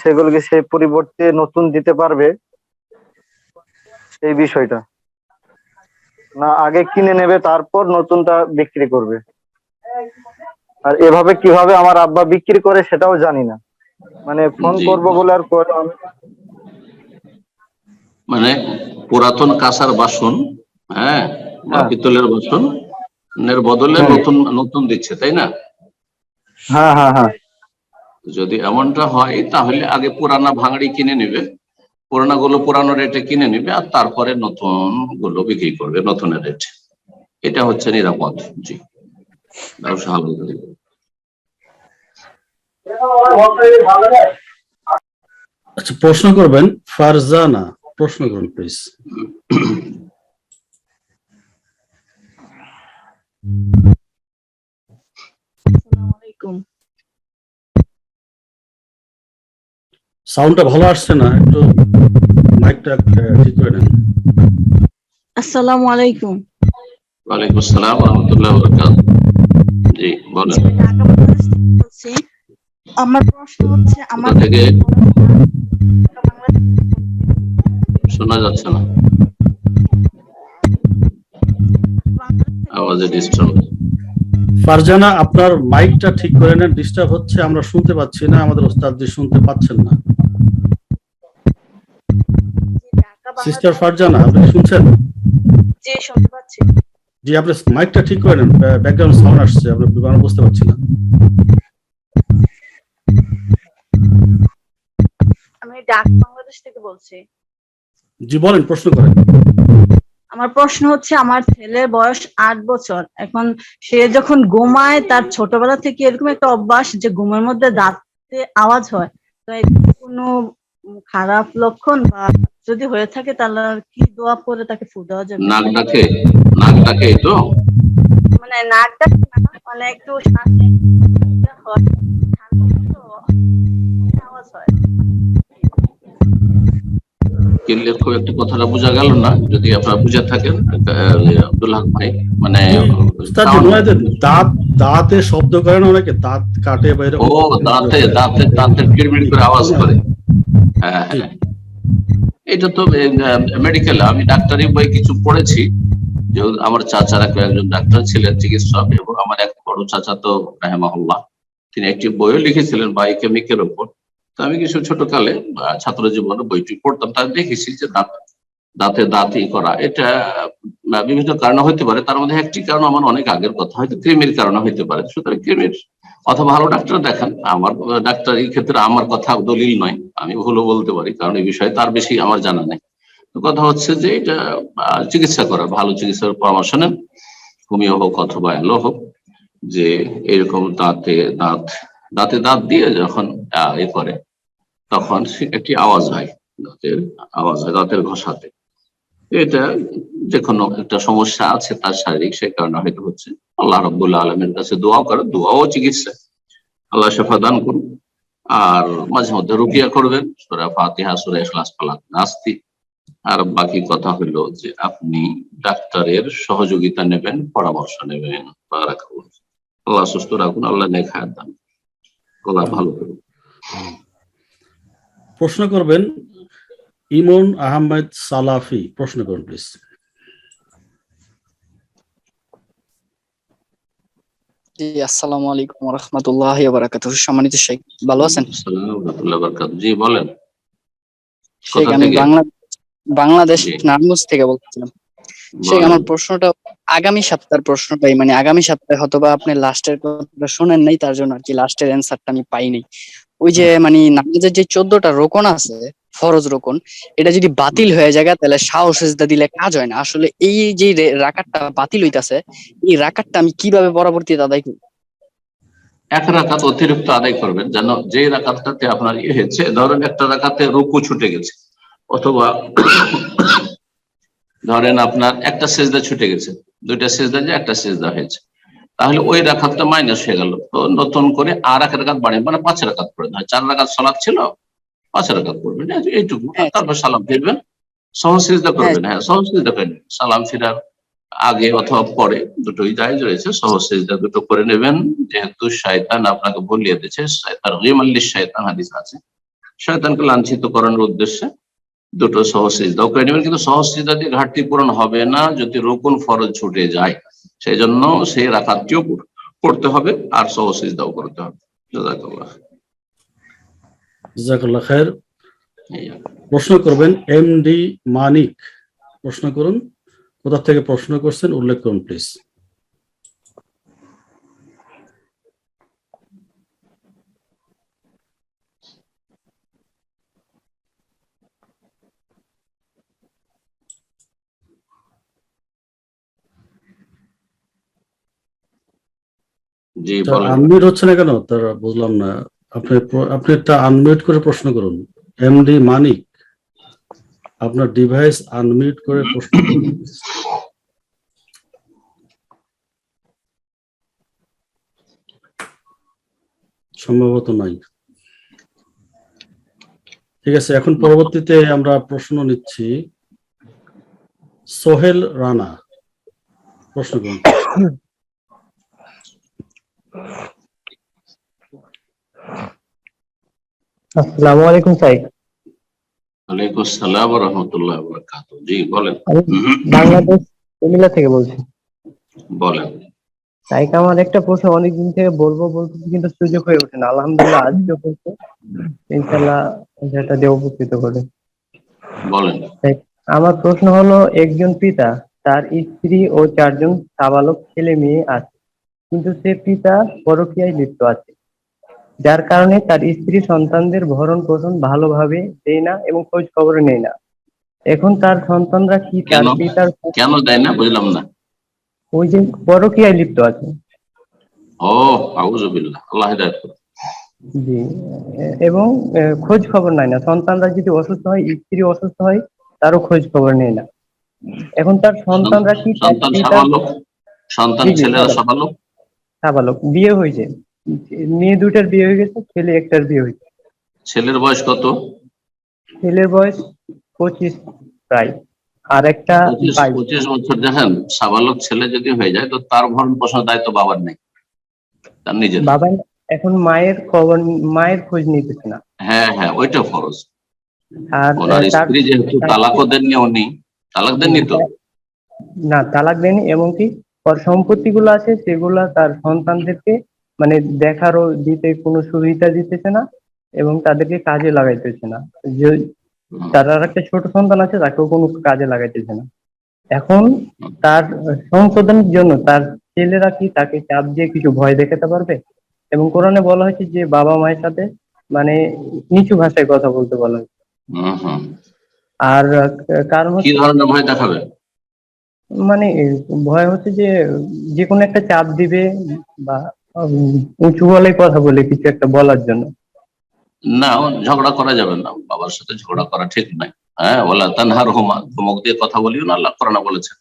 সেগুলোকে সেই পরিবর্তে নতুন দিতে পারবে, এই বিষয়টা, না আগে কিনে নেবে তারপর নতুনটা বিক্রি করবে? আর এভাবে কিভাবে আমার আব্বা বিক্রি করে সেটাও জানি না, মানে ফোন করবো বলে আর মানে পুরাতন কাঁসার বাসন, হ্যাঁ, বা হ্যাঁ পিতলের বাসন এর বদলে হ্যাঁ নতুন নতুন দিচ্ছে, তাই না? হ্যাঁ হ্যাঁ হ্যাঁ যদি এমনটা হয় তাহলে আগে পুরানা ভাঙড়ি কিনে নেবে, পুরানা গুলো পুরানো রেটে কিনে নেবে, আর তারপরে নতুন গুলো বিক্রি করবে নতুনের রেটে। এটা হচ্ছে নিরাপদ। জি, ব্যবসা হালাল করে। আচ্ছা, প্রশ্ন করবেন ফারজানা, প্রশ্ন করুন প্লিজ। সাউন্ডটা ভালো আসছে না, একটু মাইকটা ঠিক করে নেন। আসসালামু আলাইকুম। ওয়ালাইকুম আসসালাম ওয়া রাহমাতুল্লাহি ওয়া বারাকাতুহু। জি বলেন। ঢাকা বাংলাদেশ থেকে বলছি। আমার প্রশ্ন হচ্ছে আমার কোথা থেকে? শোনা যাচ্ছে না, আওয়াজে ডিস্টার্ব। ফারজানা, আপনার মাইকটা ঠিক করে নেন, ডিস্টার্ব হচ্ছে, আমরা শুনতে পাচ্ছি না, আমাদের ওস্তাদ জি শুনতে পাচ্ছেন না। সিস্টার ফারজানা, আপনি শুনছেন? জি শুনতে পাচ্ছি। জি, আপনি মাইকটা ঠিক করে নেন, ব্যাকগ্রাউন্ড সাউন্ড আসছে, আমরা বুঝতে পারছি না। আমি ঢাকা বাংলাদেশ থেকে বলছি। জি বলেন, প্রশ্ন করেন। আমার প্রশ্ন হচ্ছে আমার ছেলের বয়স 8 বছর। এখন সে যখন ঘুমায় তার ছোটবেলা থেকে এরকম একটা অভ্যাস যে ঘুমের মধ্যে দাঁতে আওয়াজ হয়, তো এটা কোনো খারাপ লক্ষণ, বা যদি হয়ে থাকে তাহলে কি দোয়া পড়ে তাকে ফু দেওয়া যাবে? নাক ডাকে, নাক ডাকে তো মানে নাক ডাকে না, মানে একটু শ্বাসে হয়, আওয়াজ হয়। ক্লিয়ার খুব একটু কথাটা বোঝা গেল না, যদি আপনারা বুঝে থাকেন আব্দুল হক ভাই। মানে উস্তাদ জি, মনে হয় যে দাঁতে শব্দ করে না, অনেকে দাঁত কাটে বাইরে। ও দাঁতে দাঁতে দাঁতের কিড়মিড় করে আওয়াজ করে। হ্যাঁ হ্যাঁ, এটা তো মেডিকেল, আমি ডাক্তারি বই কিছু পড়েছি, যে আমার চাচারা কয়েকজন ডাক্তার ছিলেন, চিকিৎসক, এবং আমার এক বড় চাচা তো রাহেমাহুল্লাহ, তিনি একটি বইও লিখেছিলেন বায়োকেমিকের উপর। তো আমি কিছু ছোটকালে ছাত্র জীবনে বইটি পড়তাম, তার দেখেছি যে দাঁতে দাঁতি করা এটা বিভিন্ন কারণে হইতে পারে। তার মধ্যে একটি কারণ আমার অনেক আগের কথা, হয়তো কৃমির কারণে হইতে পারে। সুতরাং কৃমির অথবা ভালো ডাক্তার দেখান। আমার ডাক্তারি ক্ষেত্রে আমার কথা দলিল নয়, আমি ভুলও বলতে পারি, কারণ এই বিষয়ে তার বেশি আমার জানা নেই। তো কথা হচ্ছে যে এটা চিকিৎসা করার, ভালো চিকিৎসার পরামর্শ নেন, হোমিও হোক অথবা অ্যালো হোক, যে এরকম দাঁতে দাঁত দিয়ে যখন এ করে তখন একটি আওয়াজ হয়, দাঁতের ঘষাতে। এটা যে কোনো একটা সমস্যা আছে তার শারীরিক, সেই কারণে হয়তো হচ্ছে। আল্লাহ রাব্বুল আলামিনের কাছে দোয়া করে, দোয়াও চিকিৎসা, আল্লাহ শেফা দান করুন। আর মাঝে মধ্যে রুকিয়া করবেন, সূরা ফাতিহা, সূরা ইখলাস, ফালাক, নাস। আর বাকি কথা হলো যে আপনি ডাক্তারের সহযোগিতা নেবেন, পরামর্শ নেবেন। বারাকাল্লাহ। আল্লাহ সুস্থ রাখুন, আল্লাহ নেক হায়াত দান, আল্লাহ ভালো করুন। প্রশ্ন করবেন ইমন আহমেদ সালাফি, প্রশ্ন করুন প্লিজ। জি, আসসালামু আলাইকুম ওয়া রাহমাতুল্লাহি ওয়া বারাকাতুহু। সম্মানিত শেখ, ভালো আছেন? আসসালামু আলাইকুম ওয়া রাহমাতুল্লাহি ওয়া বারাকাতুহু। জি বলেন। শেখ, আমি বাংলাদেশ নারায়ণগঞ্জ থেকে বলছিলাম। শেখ, আমার প্রশ্নটা আগামী সপ্তাহের প্রশ্নটাই, মানে আগামী সপ্তাহে হয়তোবা আপনি লাস্টের কথাটা শোনেন নাই, তার জন্য আর কি লাস্টের অ্যান্সারটা আমি পাইনি। ওই যে মানে নামাজের যে 14টা রোকন আছে, ফরজ রোকন, এটা যদি বাতিল হয়ে যায় তাহলে সাহস সেজদা দিলে কাজ হয় না। আসলে এই যে রাকাতটা বাতিল হইতাছে, এই রাকাতটা আমি কিভাবে পরবর্তীতে আদায় করব? এক রাকাত অতিরিক্ত আদায় করবেন, যেন যে রাকাতটাতে আপনার হয়েছে, ধরেন একটা রাকাতে রুকু ছুটে গেছে, অথবা ধরেন আপনার একটা সেজদা ছুটে গেছে, দুইটা সেজদা যে একটা সেজদা হয়েছে, তাহলে ওই রাকাতটা মাইনাস হয়ে গেল। তো নতুন করে আর এক রাকাত বাড়িয়ে, মানে 5 রাকাত পড়বেন। 4 রাকাত সালাত ছিল, 5 রাকাত পড়বেন, এইটুকু। তারপর সালাম ফিরবেন, সহজ সিজদা করবেন। হ্যাঁ, সহজ সিজদা করেন, সালাম ফিরার আগে অথবা পরে, দুটোই জায়েজ রয়েছে। সহজ সিজদা দুটো করে নেবেন, যেহেতু শয়তান আপনাকে ভুলিয়ে দিচ্ছে, শয়তান হাদিস আছে, শয়তানকে লাঞ্ছিত করানোর উদ্দেশ্যে দুটো সহজ সিজদাও করে নেবেন। কিন্তু সহজ সিজদা দিয়ে ঘাটতি পূরণ হবে না যদি রুকুন ফরজ ছুটে যায়, সেই জন্য সেই রাকাতটিও পড়তে হবে আর সহজ সিজদাও করতে হবে। জাযাকাল্লাহ। জাযাকাল্লাহ খায়ের। এই আর কি। প্রশ্ন করবেন এমডি মানিক, প্রশ্ন করুন। কোথা থেকে প্রশ্ন করছেন উল্লেখ করুন প্লিজ। জি বলেন। আনমিউট হচ্ছে না কেন তার বুঝলাম না। আপনি আপনি একটা আনমিউট করে প্রশ্ন করুন। এমডি মানিক, আপনার ডিভাইস আনমিউট করে প্রশ্ন করুন। সম্ভবত নাই। ঠিক আছে, এখন পরবর্তীতে আমরা প্রশ্ন নিচ্ছি। সোহেল রানা, প্রশ্ন করুন। আসসালামু আলাইকুম স্যার। ওয়ালাইকুম আসসালাম ওয়া রাহমাতুল্লাহি ওয়া বারাকাতুহু। জি বলেন। আমি বাংলাদেশ কুমিল্লা থেকে বলছি। বলেন। তাই আমার একটা প্রশ্ন অনেকদিন থেকে বলবো কিন্তু সুযোগ হয়ে ওঠে না। আলহামদুলিল্লাহ আজকে বলতে ইনশাআল্লাহ যেটা দিয়ে উপকৃত করে। বলেন। তাই আমার প্রশ্ন হলো, একজন পিতা তার স্ত্রী ও 4 জন সাবালক ছেলে মেয়ে আছে, কিন্তু সে পিতা পরকীয়ায় লিপ্ত আছে, যার কারণে তার স্ত্রী সন্তানদের ভরণ পোষণ ভালোভাবে দেয় না এবং খোঁজ খবর নেয় না। এখন তার সন্তানরা কি তার পিতার কেন দেয় না বুঝলাম না। ওই যে পরকীয়ায় লিপ্ত আছে। ও আউযুবিল্লাহ, আল্লাহ হেদায়েত করুন। জি, এবং খোঁজ খবর নেয় না। সন্তানরা যদি অসুস্থ হয়, স্ত্রী অসুস্থ হয়, তারও খোঁজ খবর নেয় না। এখন তার সন্তানরা কি তার সন্তান পিতার সাবালক, সন্তান ছেলেরা সাবালক। সাবালক, বিয়ে হয়েছে, মেয়ে দুটার বিয়ে হয়ে গেছে, ছেলে একটার বিয়ে হয়েছে। ছেলের বয়স কত? ছেলের বয়স 25 প্রায়, আর একটা 25 বছর। দেখেন, সাবালক ছেলে যদি হয়ে যায় তো তার ভরণ পোষণের দায়িত্ব বাবার নেই, তার নিজের। বাবা এখন মায়ের খোঁজ নিতেছে না। হ্যাঁ হ্যাঁ, ওইটা ফরজ। আর ওনার স্ত্রী যেহেতু তালাকও দেননি, উনি তালাক দেননি তো? না, তালাক দেয়নি। এমনকি ওর সম্পত্তি গুলো আছে সেগুলা তার সন্তানদেরকে মানে দেখারও দিতে কোনো সুবিধা দিতেছে না এবং তাদেরকে কাজে লাগাইতেছে না। যে তার আর একটা ছোট সন্তান আছে, তাকেও কোনো কাজে লাগাইতেছে না। এখন তার সংশোধনের জন্য তার ছেলেরা কি তাকে চাপ দিয়ে কিছু ভয় দেখাতে পারবে? এবং কোরআনে বলা হয়েছে যে বাবা মায়ের সাথে মানে নিচু ভাষায় কথা বলতে বলা হয়েছে। আর কারণ কি হচ্ছে ধরনের ভয় দেখাবে? মানে ভয় হচ্ছে যে যে কোনো একটা চাপ দিবে বা উঁচু গলায় কথা বলে কিছু একটা বলার জন্য। না, ঝগড়া করা যাবে না, বাবার সাথে ঝগড়া করা ঠিক নাই। হ্যাঁ, ওয়ালা তানহারহুমা, ধমক দিয়ে কথা বলিও না, আল্লাহ কোরআনে বলেছেন।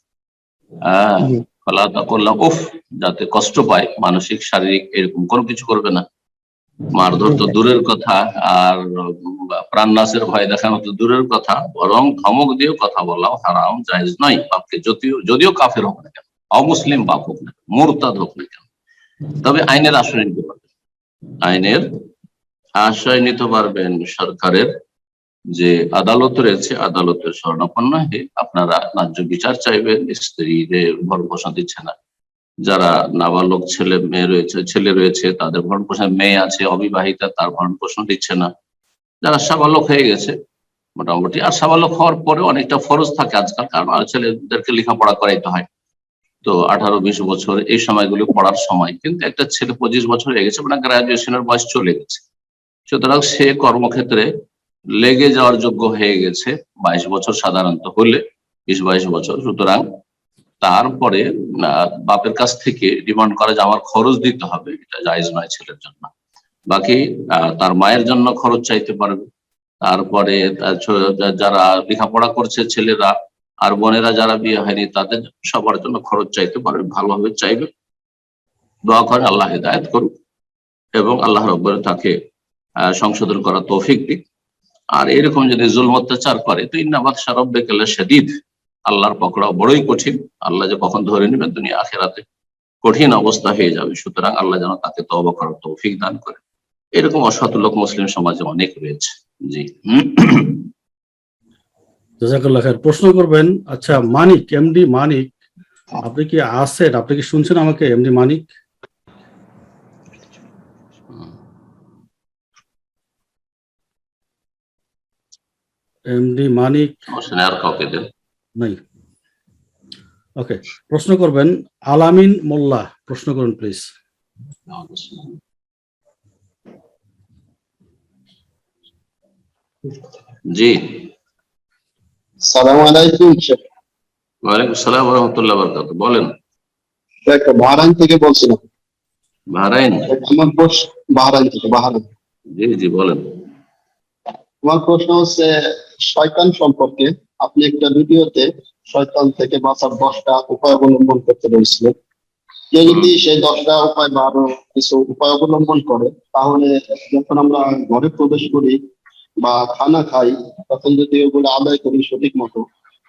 হ্যাঁ, ওয়ালা তাকুল্লা উফ, যাতে কষ্ট পায় মানসিক শারীরিক এরকম কোনো কিছু করবে না। মারধর তো দূরের কথা, আর প্রাণনাশের ভয় দেখানো তো দূরের কথা, বরং ধমক দিয়ে কথা বলাও হারাম, জায়েজ নয়। বাপকে যদিও কাফের হোক না কেন, অমুসলিম বাপ হোক না, মুরতাদ হোক না কেন, তবে আইনের আশ্রয় নিতে পারবেন। আইনের আশ্রয় নিতে পারবেন। সরকারের যে আদালত রয়েছে, আদালতের শরণাপন্ন হয়ে আপনারা ন্যায্য বিচার চাইবেন। স্ত্রীদের ভরণ পোষণ দিচ্ছে না, যারা নাবালক ছেলে রয়েছে তাদের ভরণ পোষণ, মেয়ে আছে অবিবাহিতা, তার ভরণ পোষণ দিচ্ছে না। যারা সাবালক হয়ে গেছে মোটামুটি, আর সাবালক হওয়ার পরে অনেকটা ফরজ থাকে আজকাল, কারণ ছেলেদেরকে লেখাপড়া করাইতে হয়। তো 18-20 বছর এই সময়গুলো পড়ার সময়, কিন্তু একটা ছেলে 25 বছর হয়ে গেছে, মানে গ্রাজুয়েশনের বয়স চলে গেছে, সুতরাং সে কর্মক্ষেত্রে লেগে যাওয়ার যোগ্য হয়ে গেছে 22 বছর সাধারণত হলে, 20-22 বছর। সুতরাং তারপরে বাপের কাছ থেকে ডিমান্ড করা যে আমার খরচ দিতে হবে, এটা জায়েজ নয় ছেলের জন্য। বাকি তার মায়ের জন্য খরচ চাইতে পারবে। তারপরে যারা লেখাপড়া করছে ছেলেরা আর বোনেরা যারা বিয়ে হয়নি, তাদের সবার জন্য খরচ চাইতে পারবে, ভালোভাবে চাইবে। দোয়া করে আল্লাহ হেদায়েত করুক এবং আল্লাহ রাব্বুল তাকে সংশোধন করার তৌফিক দিক। আর এরকম যদি জুলম অত্যাচার করে তো ইন্না বাতশা রাব্বিকা লাশাদীদ, আল্লাহর পকড়াও বড়ই কঠিন। আল্লাহ যে কখন ধরে নেবেন দুনিয়া আখিরাতে কঠিন অবস্থা হয়ে যাবে। সুতরাং আল্লাহ যেন তাকে তওবা করার তৌফিক দান করে। এরকম অসৎ লোক মুসলিম সমাজে অনেক রয়েছে। জি, জাযাকাল্লাহ খায়ের। প্রশ্ন করবেন। আচ্ছা মানিক, এমডি মানিক, আপনি কি আছেন? আপনি কি শুনছেন আমাকে? এমডি মানিক, এমডি মানিক আর কাউকে দেন নাই। ওকে, প্রশ্ন করবেন আলামিন মোল্লা, প্রশ্ন করুন প্লিজ। জি, সালামু আলাইকুম শেখ। ওয়ালাইকুম আসসালাম ওয়া রাহমাতুল্লাহি ওয়া বারাকাতুহু। বলেন। শেখ বাহরাইন থেকে বলছিলাম। বাহরাইন? আমার প্রশ্ন বাহরাইন থেকে, বাহরাইন। জি জি বলেন। আমার প্রশ্ন হচ্ছে শয়তান সম্পর্কে। আপনি একটা ভিডিওতে শয়তান থেকে বাঁচার 10টা উপায় অবলম্বন করতে বলছিলেন। কেউ যদি সেই 10টা উপায় বা আরো কিছু উপায় অবলম্বন করে, তাহলে যখন আমরা ঘরে প্রবেশ করি বা খানা খাই, তখন যদি ওগুলো আদায় করি সঠিক মতো,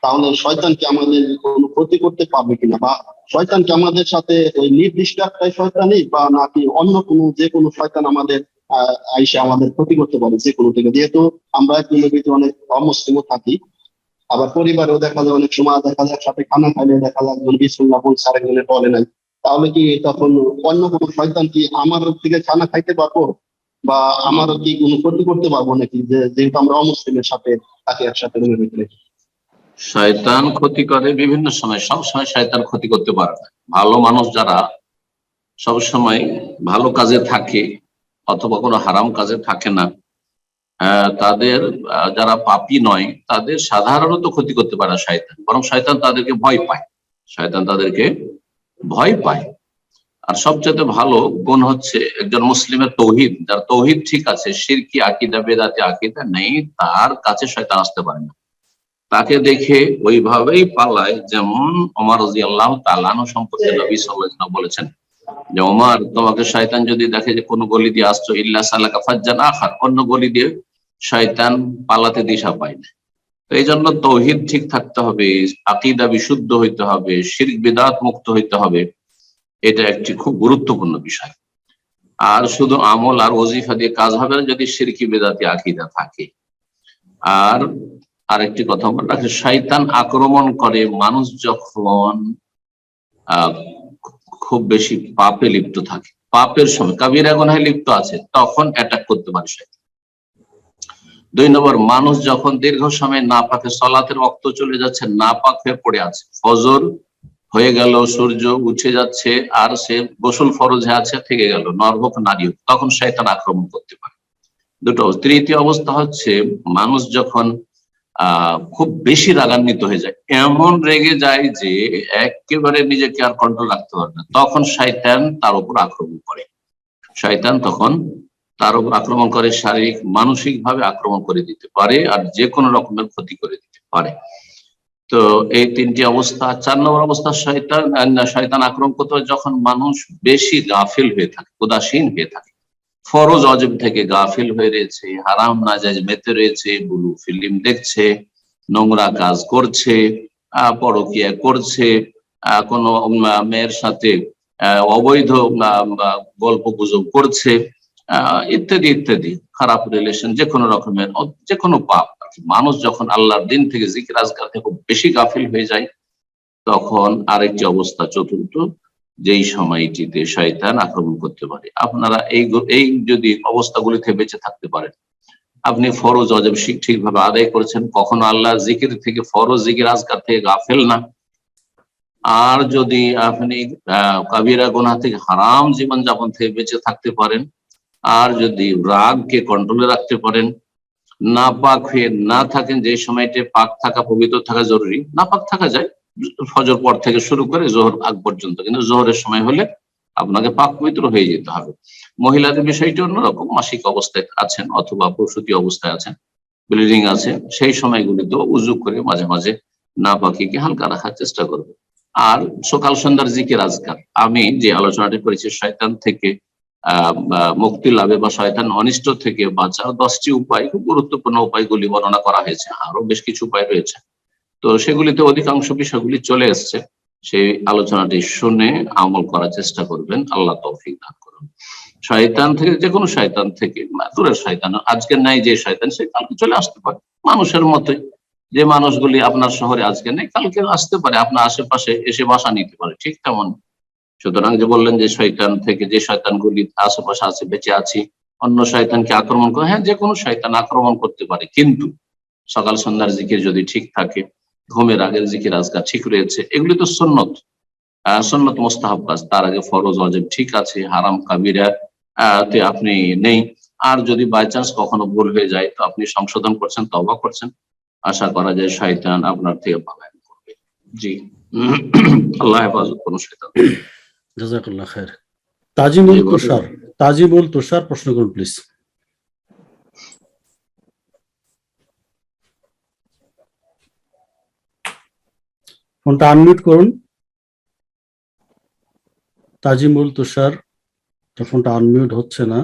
তাহলে শয়তান কি আমাদের কোনো ক্ষতি করতে পারবে কিনা, বা শয়তান কি আমাদের সাথে ওই নির্দিষ্ট একটাই শয়তানই, বা নাকি অন্য কোনো যে কোনো শয়তান আমাদের আইসে আমাদের ক্ষতি করতে পারে যে কোনো থেকে? যেহেতু আমরা একজনের ভিতরে অনেক অমুসলিমও থাকি, আবার পরিবারেও দেখা যায় অনেক সময় দেখা যায় সাথে খানা খাইলে দেখা যায় একজন বিসমিল্লাহ বলছে আরেকজনের বলে নাই, তাহলে কি তখন অন্য কোনো শয়তান কি আমার থেকে খানা খাইতে পারবো, বা আমারও কি কোনো ক্ষতি করতে পারবো নাকি, যেহেতু আমরা অমুসলিমের সাথে থাকি একসাথে রুমের ভিতরে? শয়তান ক্ষতি করে বিভিন্ন সময়, সব সময় শয়তান ক্ষতি করতে পারে না। ভালো মানুষ যারা সব সময় ভালো কাজে থাকে অথবা কোনো হারাম কাজে থাকে না, তাদের যারা পাপী নয় তাদের সাধারণত ক্ষতি করতে পারে না শয়তান, বরং শয়তান তাদেরকে ভয় পায়, শয়তান তাদেরকে ভয় পায়। আর সবচেয়ে ভালো গুণ হচ্ছে একজন মুসলিমের তৌহিদ, যার তৌহিদ ঠিক আছে, শিরকি আকীদা বেদাতি আকীদা নেই, তার কাছে শয়তান আসতে পারে না। তাকে দেখে ওইভাবেই পালায়, যেমন ওমর রাদিয়াল্লাহু তাআলা আনহু সম্পর্কে নবী সাল্লাল্লাহু আলাইহি ওয়াসাল্লাম বলেছেন যে ওমর, তোমাকে শয়তান যদি দেখে যে কোনো গলি দিয়ে আসছো, ইল্লা সালাকা ফাজ্জান আখার, অন্য গলি দিয়ে শয়তান পালাতে দিশা পায় না। তো এই জন্য তৌহিদ ঠিক থাকতে হবে, আকীদা বিশুদ্ধ হইতে হবে, শিরক বিদআত মুক্ত হইতে হবে, এটা একটি খুব গুরুত্বপূর্ণ বিষয়। আর শুধু আমল আর ওজিফা দিয়ে কাজ হবে না যদি শিরকি বেদাতি আকীদা থাকে। আর আরেকটি কথা মনে রাখে, শয়তান আক্রমণ করে মানুষ যখন খুব বেশি পাপে লিপ্ত থাকে, পাপের সময় কাবিরা গুনাহে লিপ্ত আছে, তখন অ্যাটাক করতে পারে শয়তান। 2 নম্বর, মানুষ যখন দীর্ঘ সময় না পাকে, সালাতের ওয়াক্ত চলে যাচ্ছে, না পাক হয়ে পড়ে আছে, ফজর হয়ে গেল, সূর্য উঠে যাচ্ছে, আর সে গোসল ফরজে আছে, থেকে গেল, নর হোক নারী হোক, তখন শয়তান আক্রমণ করতে পারে। দুটো। তৃতীয় অবস্থা হচ্ছে মানুষ যখন খুব বেশি রাগান্বিত হয়ে যায়, এমন রেগে যায় যে একেবারে নিজেকে আর কন্ট্রোল রাখতে পারে না, তখন শয়তান তার উপর আক্রমণ করে। শয়তান তখন তার উপর আক্রমণ করে, শারীরিক মানসিক ভাবে আক্রমণ করে দিতে পারে, আর যে কোনো রকমের ক্ষতি করে দিতে পারে। তো এই 3টি অবস্থা। 4 নম্বর অবস্থা, শয়তান আক্রমণ করতে হয় যখন মানুষ বেশি গাফিল হয়ে থাকে, উদাসীন হয়ে থাকে, ফরজ ওয়াজিব থেকে গাফিল হয়ে রয়েছে, হারাম নাজায়েজ মেতে রয়েছে, ব্লু ফিল্ম দেখছে, নোংরা কাজ করছে, পরকীয়া করছে, কোন মেয়ের সাথে অবৈধ গল্প গুজব করছে, ইত্যাদি ইত্যাদি, খারাপ রিলেশন, যে কোনো রকমের যে কোনো পাপ। মানুষ যখন আল্লাহর দিন থেকে, জিকির আজকার থেকে খুব বেশি গাফিল হয়ে যায়, তখন আরেকটি অবস্থা, চতুর্থ, যেই সময়টিতে শয়তান আক্রমণ করতে পারে। আপনারা এই যদি অবস্থাগুলি থেকে বেঁচে থাকতে পারেন, আপনি ফরজ ওয়াজিব ঠিকভাবে আদায় করেছেন, কখনো আল্লাহর জিকির থেকে, ফরজ জিকির আজকার থেকে গাফেল না, আর যদি আপনি কাবিরা গুনাহ থেকে, হারাম জীবনযাপন থেকে বেঁচে থাকতে পারেন, আর যদি রাগকে কন্ট্রোলে রাখতে পারেন, না পাক হয়ে না থাকেন, যে সময়টা পাক থাকা, পবিত্র থাকা জরুরি, না পাক থাকা যায় ফজর পর থেকে শুরু করে জোহর আগ পর্যন্ত, কিন্তু জোহরের সময় হলে আপনাকে পাক পবিত্র হয়ে যেতে হবে। মহিলাদের বিষয়টি অন্যরকম, মাসিক অবস্থায় আছেন অথবা প্রসূতি অবস্থায় আছেন, ব্লিডিং আছে, সেই সময়গুলিতে উযু করে মাঝে মাঝে না পাকিকে হালকা রাখার চেষ্টা করবে। আর সকাল সন্ধ্যার জিকির আজকার, আমি যে আলোচনাটি করেছি শয়তান থেকে মুক্তি লাভে বা শয়তান অনিষ্ট থেকে বাঁচার 10টি উপায়, খুব গুরুত্বপূর্ণ উপায়গুলি বর্ণনা করা হয়েছে, আরো বেশ কিছু উপায় রয়েছে। তো সেগুলিতে অধিকাংশ বিষয়গুলি চলে এসছে, সেই আলোচনাটি শুনে আমল করার চেষ্টা করবেন, আল্লাহ তৌফিক দান করুন। শয়তান থেকে, যে কোনো শয়তান থেকে, দূরের শয়তান, আজকে নাই যে শয়তান, সে কালকে চলে আসতে পারে, মানুষের মতোই। যে মানুষগুলি আপনার শহরে আজকে নেই, কালকে আসতে পারে, আপনার আশেপাশে এসে বাসা নিতে পারে, ঠিক তেমন। সুতরাং যে বললেন যে শয়তান থেকে, যে শয়তানগুলি আশেপাশে আছে, বেঁচে আছি, অন্য শয়তানকে আক্রমণ করে, হ্যাঁ, যে কোনো শয়তান আক্রমণ করতে পারে, কিন্তু সকাল সন্ধ্যার জিকির যদি ঠিক থাকে, ঘুমের আগের জিকির আজকার ঠিক রয়েছে, এগুলি তো সুন্নত, সুন্নত মোস্তাহাব কাজ। তার আগে ফরজ ওয়াজিব ঠিক আছে, হারাম কাবিরা তে আপনি নেই। আর যদি বাই চান্স কখনো ভুল হয়ে যায় তো আপনি সংশোধন করছেন, তওবা করছেন, আশা করা যায় শয়তান আপনার থেকে পালায়ন করবে। জি, আল্লাহ হেফাজত করুন শয়তান। জাযাকাল্লাহ খায়ের। তাজিমুল তুষার প্রশ্ন করুন প্লিজ। ফোনটা আনমিউট করুন। তাজিমুল তুষার, ফোনটা আনমিউট হচ্ছে না।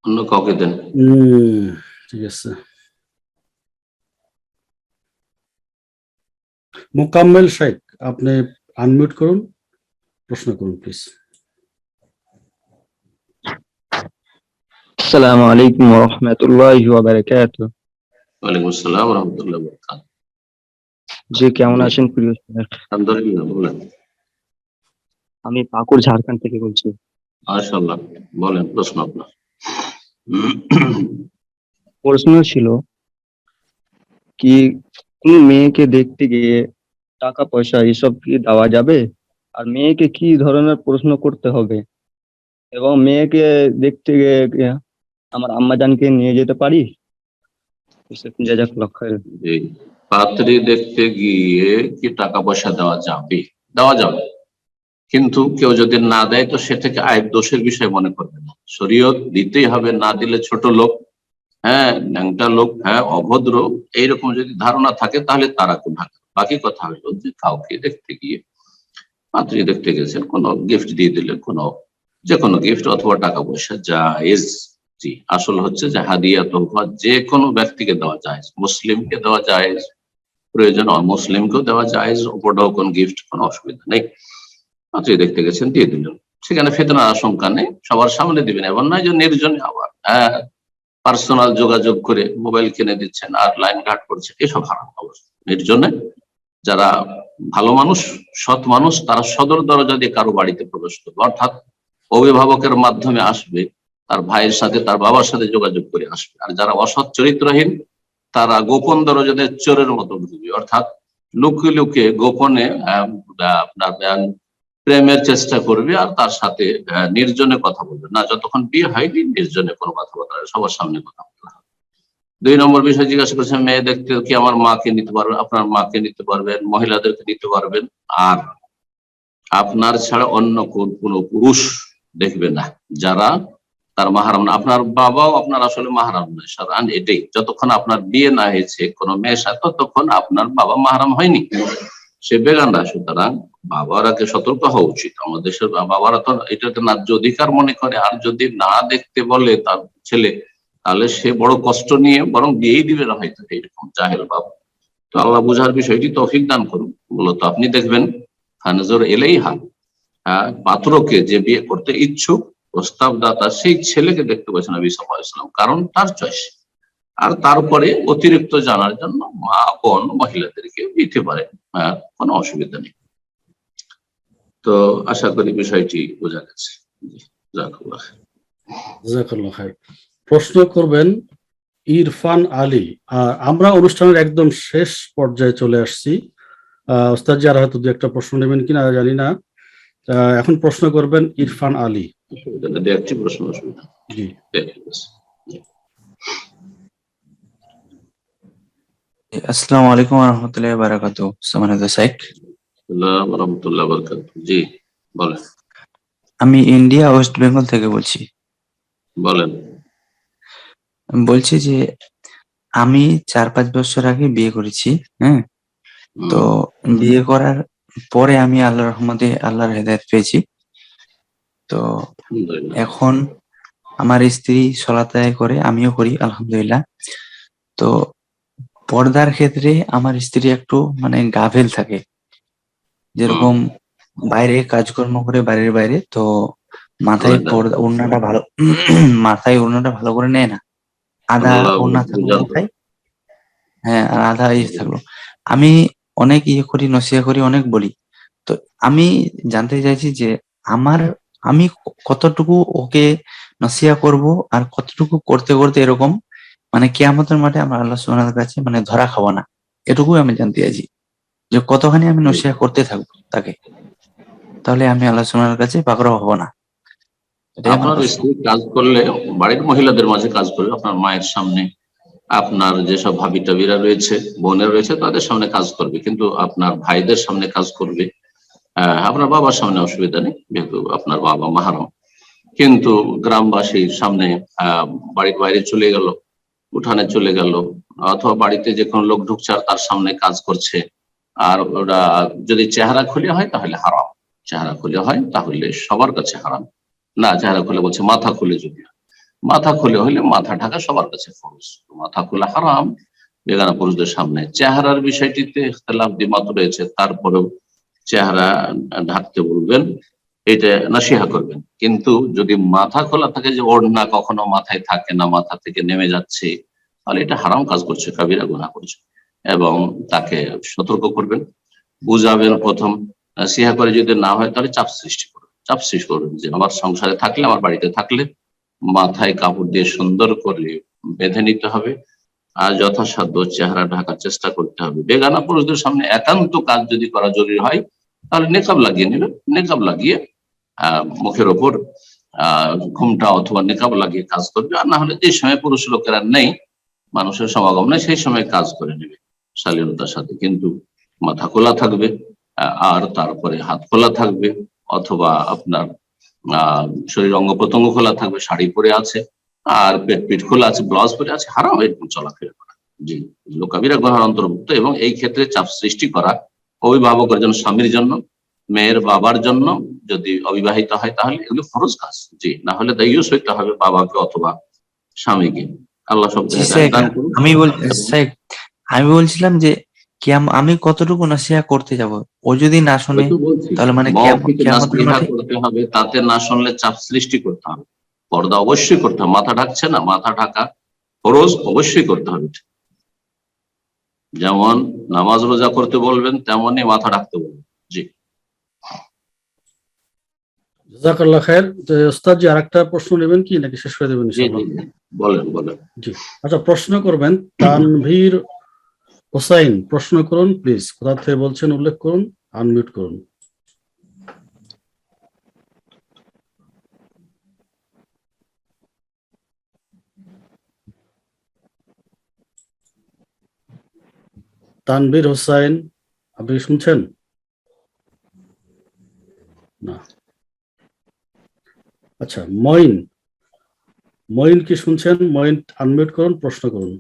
অন্য কাউকে দেন। ঠিক আছে। মোকাম্মেল শেখ, আপনি আনমিউট করুন, প্রশ্ন করুন প্লিজ। আসসালামু আলাইকুম ওয়া রাহমাতুল্লাহি ওয়া বারাকাতুহু। ওয়ালাইকুম আসসালাম ওয়া রাহমাতুল্লাহি ওয়া বারাকাতুহু। জি, কেমন আছেন প্রিয় স্যার? আলহামদুলিল্লাহ, বলেন। আমি পাকুড়, ঝাড়খণ্ড থেকে বলছি। মাশাআল্লাহ, বলেন প্রশ্ন আপনার। প্রশ্ন ছিল কি, কোন মেয়েকে দেখতে গিয়ে টাকা পয়সা এসব কি দেওয়া যাবে? আর মেয়েকে কি ধরনের প্রশ্ন করতে হবে? এবং মেয়েকে দেখতে গিয়ে আমার আম্মাজানকে নিয়ে যেতে পারি? জাযাকাল্লাহু খাইর। জি, পাত্রী দেখতে গিয়ে কি টাকা পয়সা দেওয়া যাবে? দেওয়া যাবে, কিন্তু কেউ যদি না দেয় তো সেটাকে আইব দোষের বিষয় মনে করবে না। শরীয়ত দিতেই হবে, না দিলে ছোট লোক, হ্যাঁ ন্যাংটা লোক, হ্যাঁ অভদ্র, এইরকম যদি ধারণা থাকে তাহলে তারা গুনাহ। বাকি কথা হলো যে কাউকে দেখতে গিয়ে, পাত্রী দেখতে গেছেন, কোনো গিফট দিয়ে দিলেন, যে কোনো গিফট অথবা টাকা পয়সা জায়েজ। জি, আসল হচ্ছে যে হাদিয়া তোহফা যে কোনো ব্যক্তিকে দেওয়া যায়, মুসলিমকে দেওয়া যায়, প্রয়োজন অমুসলিমকেও দেওয়া যায়, ওপরটাও কোন গিফট, কোনো অসুবিধা নেই। পাত্রী দেখতে গেছেন, দিয়ে দিলেন, সেখানে ফিতনার আশঙ্কা নেই, সবার সামনে দিবেন। এমন নয় যে নির্জনে আবার পার্সোনাল যোগাযোগ করে মোবাইল কিনে দিচ্ছেন আর লাইন ঘাট করছেন, এসব হারাম অবস্থা। নির্জনে যারা ভালো মানুষ, সৎ মানুষ, তারা সদর দরজা দিয়ে কারো বাড়িতে প্রবেশ করবে, অর্থাৎ অভিভাবকের মাধ্যমে আসবে, তার ভাইয়ের সাথে তার বাবার সাথে যোগাযোগ করে আসবে। আর যারা অসৎ চরিত্রহীন তারা গোপন দরজা দিয়ে চোরের মতো ঢুকবে, অর্থাৎ লুকিয়ে লুকিয়ে গোপনে আপনার প্রেমের চেষ্টা করবে আর তার সাথে নির্জনে কথা বলবে না। যতক্ষণ বিয়ে হয়নি নির্জনে কোনো কথা বলা, সবার সামনে কথা বলা। 2 নম্বর বিষয় জিজ্ঞাসা করছেন, মেয়ে দেখতে কি আমার মাকে নিতে পারবেন? আপনার মাকে নিতে পারবেন, মহিলাদেরকে নিতে পারবেন, আর আপনার ছাড়া অন্য কোনো পুরুষ দেখবে না যারা তার মাহরাম না। আপনার বাবাও আপনার আসলে মাহরাম নয়, সাধারণ এটাই। যতক্ষণ আপনার বিয়ে না হয়েছে কোনো মেয়ের সাথে ততক্ষণ আপনার বাবা মাহরাম হয়নি, সে বেগানা। সুতরাং বাবারাকে সতর্ক হওয়া উচিত। আমাদের দেশের বাবারা তো এটাতে ন্যায্য অধিকার মনে করে, আর যদি না দেখতে বলে তার ছেলে, তাহলে সে বড় কষ্ট নিয়ে বরং বিয়েই দিবে না হয়তো, এইরকম জাহেল বাবা। তো আল্লাহ বুঝার বিষয়টি তৌফিক দান করুন। মূলত আপনি দেখবেন ফানজুর ইলাইহা, পাত্রকে যে বিয়ে করতে ইচ্ছুক প্রস্তাবদাতা সেই ছেলেকে দেখতে পাচ্ছেন নবী সাল্লাল্লাহু আলাইহি ওয়াসাল্লাম, কারণ তার চয়েস। আর তারপরে অতিরিক্ত জানার জন্য মা বোন মহিলাদেরকে দিতে পারে, কোনো অসুবিধা নেই। তো আশা করি বিষয়টি বোঝা গেছে। জাযাকাল্লাহ খাইর। প্রশ্ন করবেন ইরফান আলী। আমরা অনুষ্ঠানের একদম শেষ পর্যায়ে চলে আসছি। ওস্তাদ জি আর হয়তো 2-1টা প্রশ্ন নেবেন কিনা জানি না। এখন প্রশ্ন করবেন ইরফান আলী। একটি প্রশ্ন, অসুবিধা জি। আসসালামু আলাইকুম ওয়া রাহমাতুল্লাহি ওয়া বারাকাতুহু। সম্মানিত শেখ, আসসালামু ওয়া রাহমাতুল্লাহি ওয়া বারাকাতুহু। জি বলেন। আমি ইন্ডিয়া ওয়েস্ট বেঙ্গল থেকে বলছি। বলেন। বলছি যে আমি 4-5 বছর আগে বিয়ে করেছি। হ্যাঁ, তো বিয়ে করার পরে আমি আল্লাহর রহমতে আল্লাহর হেদায়েত পেয়েছি। তো এখন আমার স্ত্রী সালাত আদায় করে, আমিও করি আলহামদুলিল্লাহ। তো পর্দার ক্ষেত্রে আমার স্ত্রী একটু মানে গাফেল থাকে, যেরকম বাইরে কাজকর্ম করে বাড়ির বাইরে, তো মাথায় ওড়নাটা ভালো মাথায় ওড়নাটা ভালো করে নেয় না। আধা ওড়না থাকলো মাথায়, হ্যাঁ, আর আধা থাকলো। আমি অনেক করি, নসিহত করি, অনেক বলি। তো আমি জানতে চাইছি যে আমি কতটুকু ওকে নসিহা করব, আর কতটুকু করতে করতে এরকম মানে কিয়ামতের মাঠে আমরা আল্লাহ সুবহানাহু ওয়া তাআলার কাছে মানে ধরা খাবো না, এটুকুই আমি জানতে চাইছি যে কতখানি আমি নসিহা করতে থাকবো তাকে, তাহলে আমি আল্লাহ সুবহানাহু ওয়া তাআলার কাছে পাকড়াও হব না। এটাই আমার আপনার প্রশ্ন। স্ত্রী কাজ করলে, বাড়ির মহিলাদের মাঝে কাজ করলে, আপনার মায়ের সামনে, আপনার যেসব ভাবি টাবিরা রয়েছে, বোনের রয়েছে, তাদের সামনে কাজ করবে, কিন্তু আপনার ভাইদের সামনে কাজ করবে। আপনার বাবার সামনে অসুবিধা নেই, যেহেতু আপনার বাবা মাহারম। কিন্তু গ্রামবাসীর সামনে, বাড়ির বাইরে চলে গেল, উঠানে চলে গেল, অথবা বাড়িতে যে কোনো লোক ঢুকছে আর তার সামনে কাজ করছে, আর ওরা যদি চেহারা খুলে হয় তাহলে হারাম। চেহারা খুলে হয় তাহলে সবার কাছে হারাম না। চেহারা খুলে বলছে মাথা খুলে, যদি মাথা খুলে হলে মাথা ঢাকা সবার কাছে ফরজ, মাথা খোলা হারাম বেগানা পুরুষদের সামনে। চেহারার বিষয়টিতে ইখতিলাফ দ্বিমত রয়েছে, তারপরেও চেহারা ঢাকতে বলবেন, এটা নসিহা করবেন। কিন্তু যদি মাথা খোলা থাকে, যে ওড়না কখনো মাথায় থাকে না, মাথা থেকে নেমে যাচ্ছে, তাহলে এটা হারাম কাজ করছে, কাবিরা গুনাহ করছে, এবং তাকে সতর্ক করবেন, বুঝাবেন। প্রথম নসিহা করে যদি না হয়, তাহলে চাপ সৃষ্টি করবেন। চাপ সৃষ্টি করবেন যে আমার সংসারে থাকলে, আমার বাড়িতে থাকলে মাথায় কাপড় দিয়ে সুন্দর করে বেঁধে নিতে হবে, আর যথাসাধ্য চেহারা ঢাকার চেষ্টা করতে হবে। বেগানা পুরুষদের সামনে একান্ত কাজ যদি করা জরুরি হয়, তাহলে নেকাব লাগিয়ে নেবেন। নেকাব লাগিয়ে মুখের ওপর ঘুমটা অথবা নেকাব লাগিয়ে কাজ করবে। আর না হলে যে সময় পুরুষ লোকেরা নেই, মানুষের সমাগম নেই, সেই সময় কাজ করে নেবে শালীনতার সাথে, কিন্তু মাথা খোলা থাকবে, আর তারপরে হাত খোলা থাকবে, অথবা আপনার শরীর অঙ্গ প্রত্যঙ্গ খোলা থাকবে, শাড়ি পরে আছে আর পেট পিঠ খোলা আছে, ব্লাউজ পরে আছে, হারাম এরকম চলাফেরা করা। জি, এগুলো কাবিরা গুনাহের অন্তর্ভুক্ত। এবং এই ক্ষেত্রে চাপ সৃষ্টি করা অভিভাবকের জন্য, স্বামীর জন্য, মেয়ের বাবার জন্য, যদি অবিবাহিত হয় তাহলে এগুলো ফরজ কাজ। জি, না হলে দায়ুস হইতে হবে বাবাকে অথবা স্বামীকে। আল্লাহ সব আমি বলছিলাম যে আমি কতটুকু নসিহা করতে যাব, ও যদি না শুনে তাহলে মানে করতে হবে। তাতে না শুনলে চাপ সৃষ্টি করতে হবে, পর্দা অবশ্যই করতে হবে। মাথা ঢাকছে না, মাথা ঢাকা ফরজ অবশ্যই করতে হবে। যেমন নামাজ রোজা করতে বলবেন, তেমনই মাথা ঢাকতে বলবেন। জি, জাযাকাল্লাহ খায়ের। ওস্তাদ জি, আরেকটা প্রশ্ন নেবেন কি, নাকি শেষ করে দেবেন? বলেন বলেন। জি, আচ্ছা, প্রশ্ন করবেন তানভীর হোসাইন। প্রশ্ন করুন প্লিজ, কোথা থেকে বলছেন উল্লেখ করুন, আনমিউট করুন। তানভীর হোসাইন, আপনি শুনছেন? না। আচ্ছা, মঈন কি শুনছেন? মঈন আনমিউট করুন, প্রশ্ন করুন।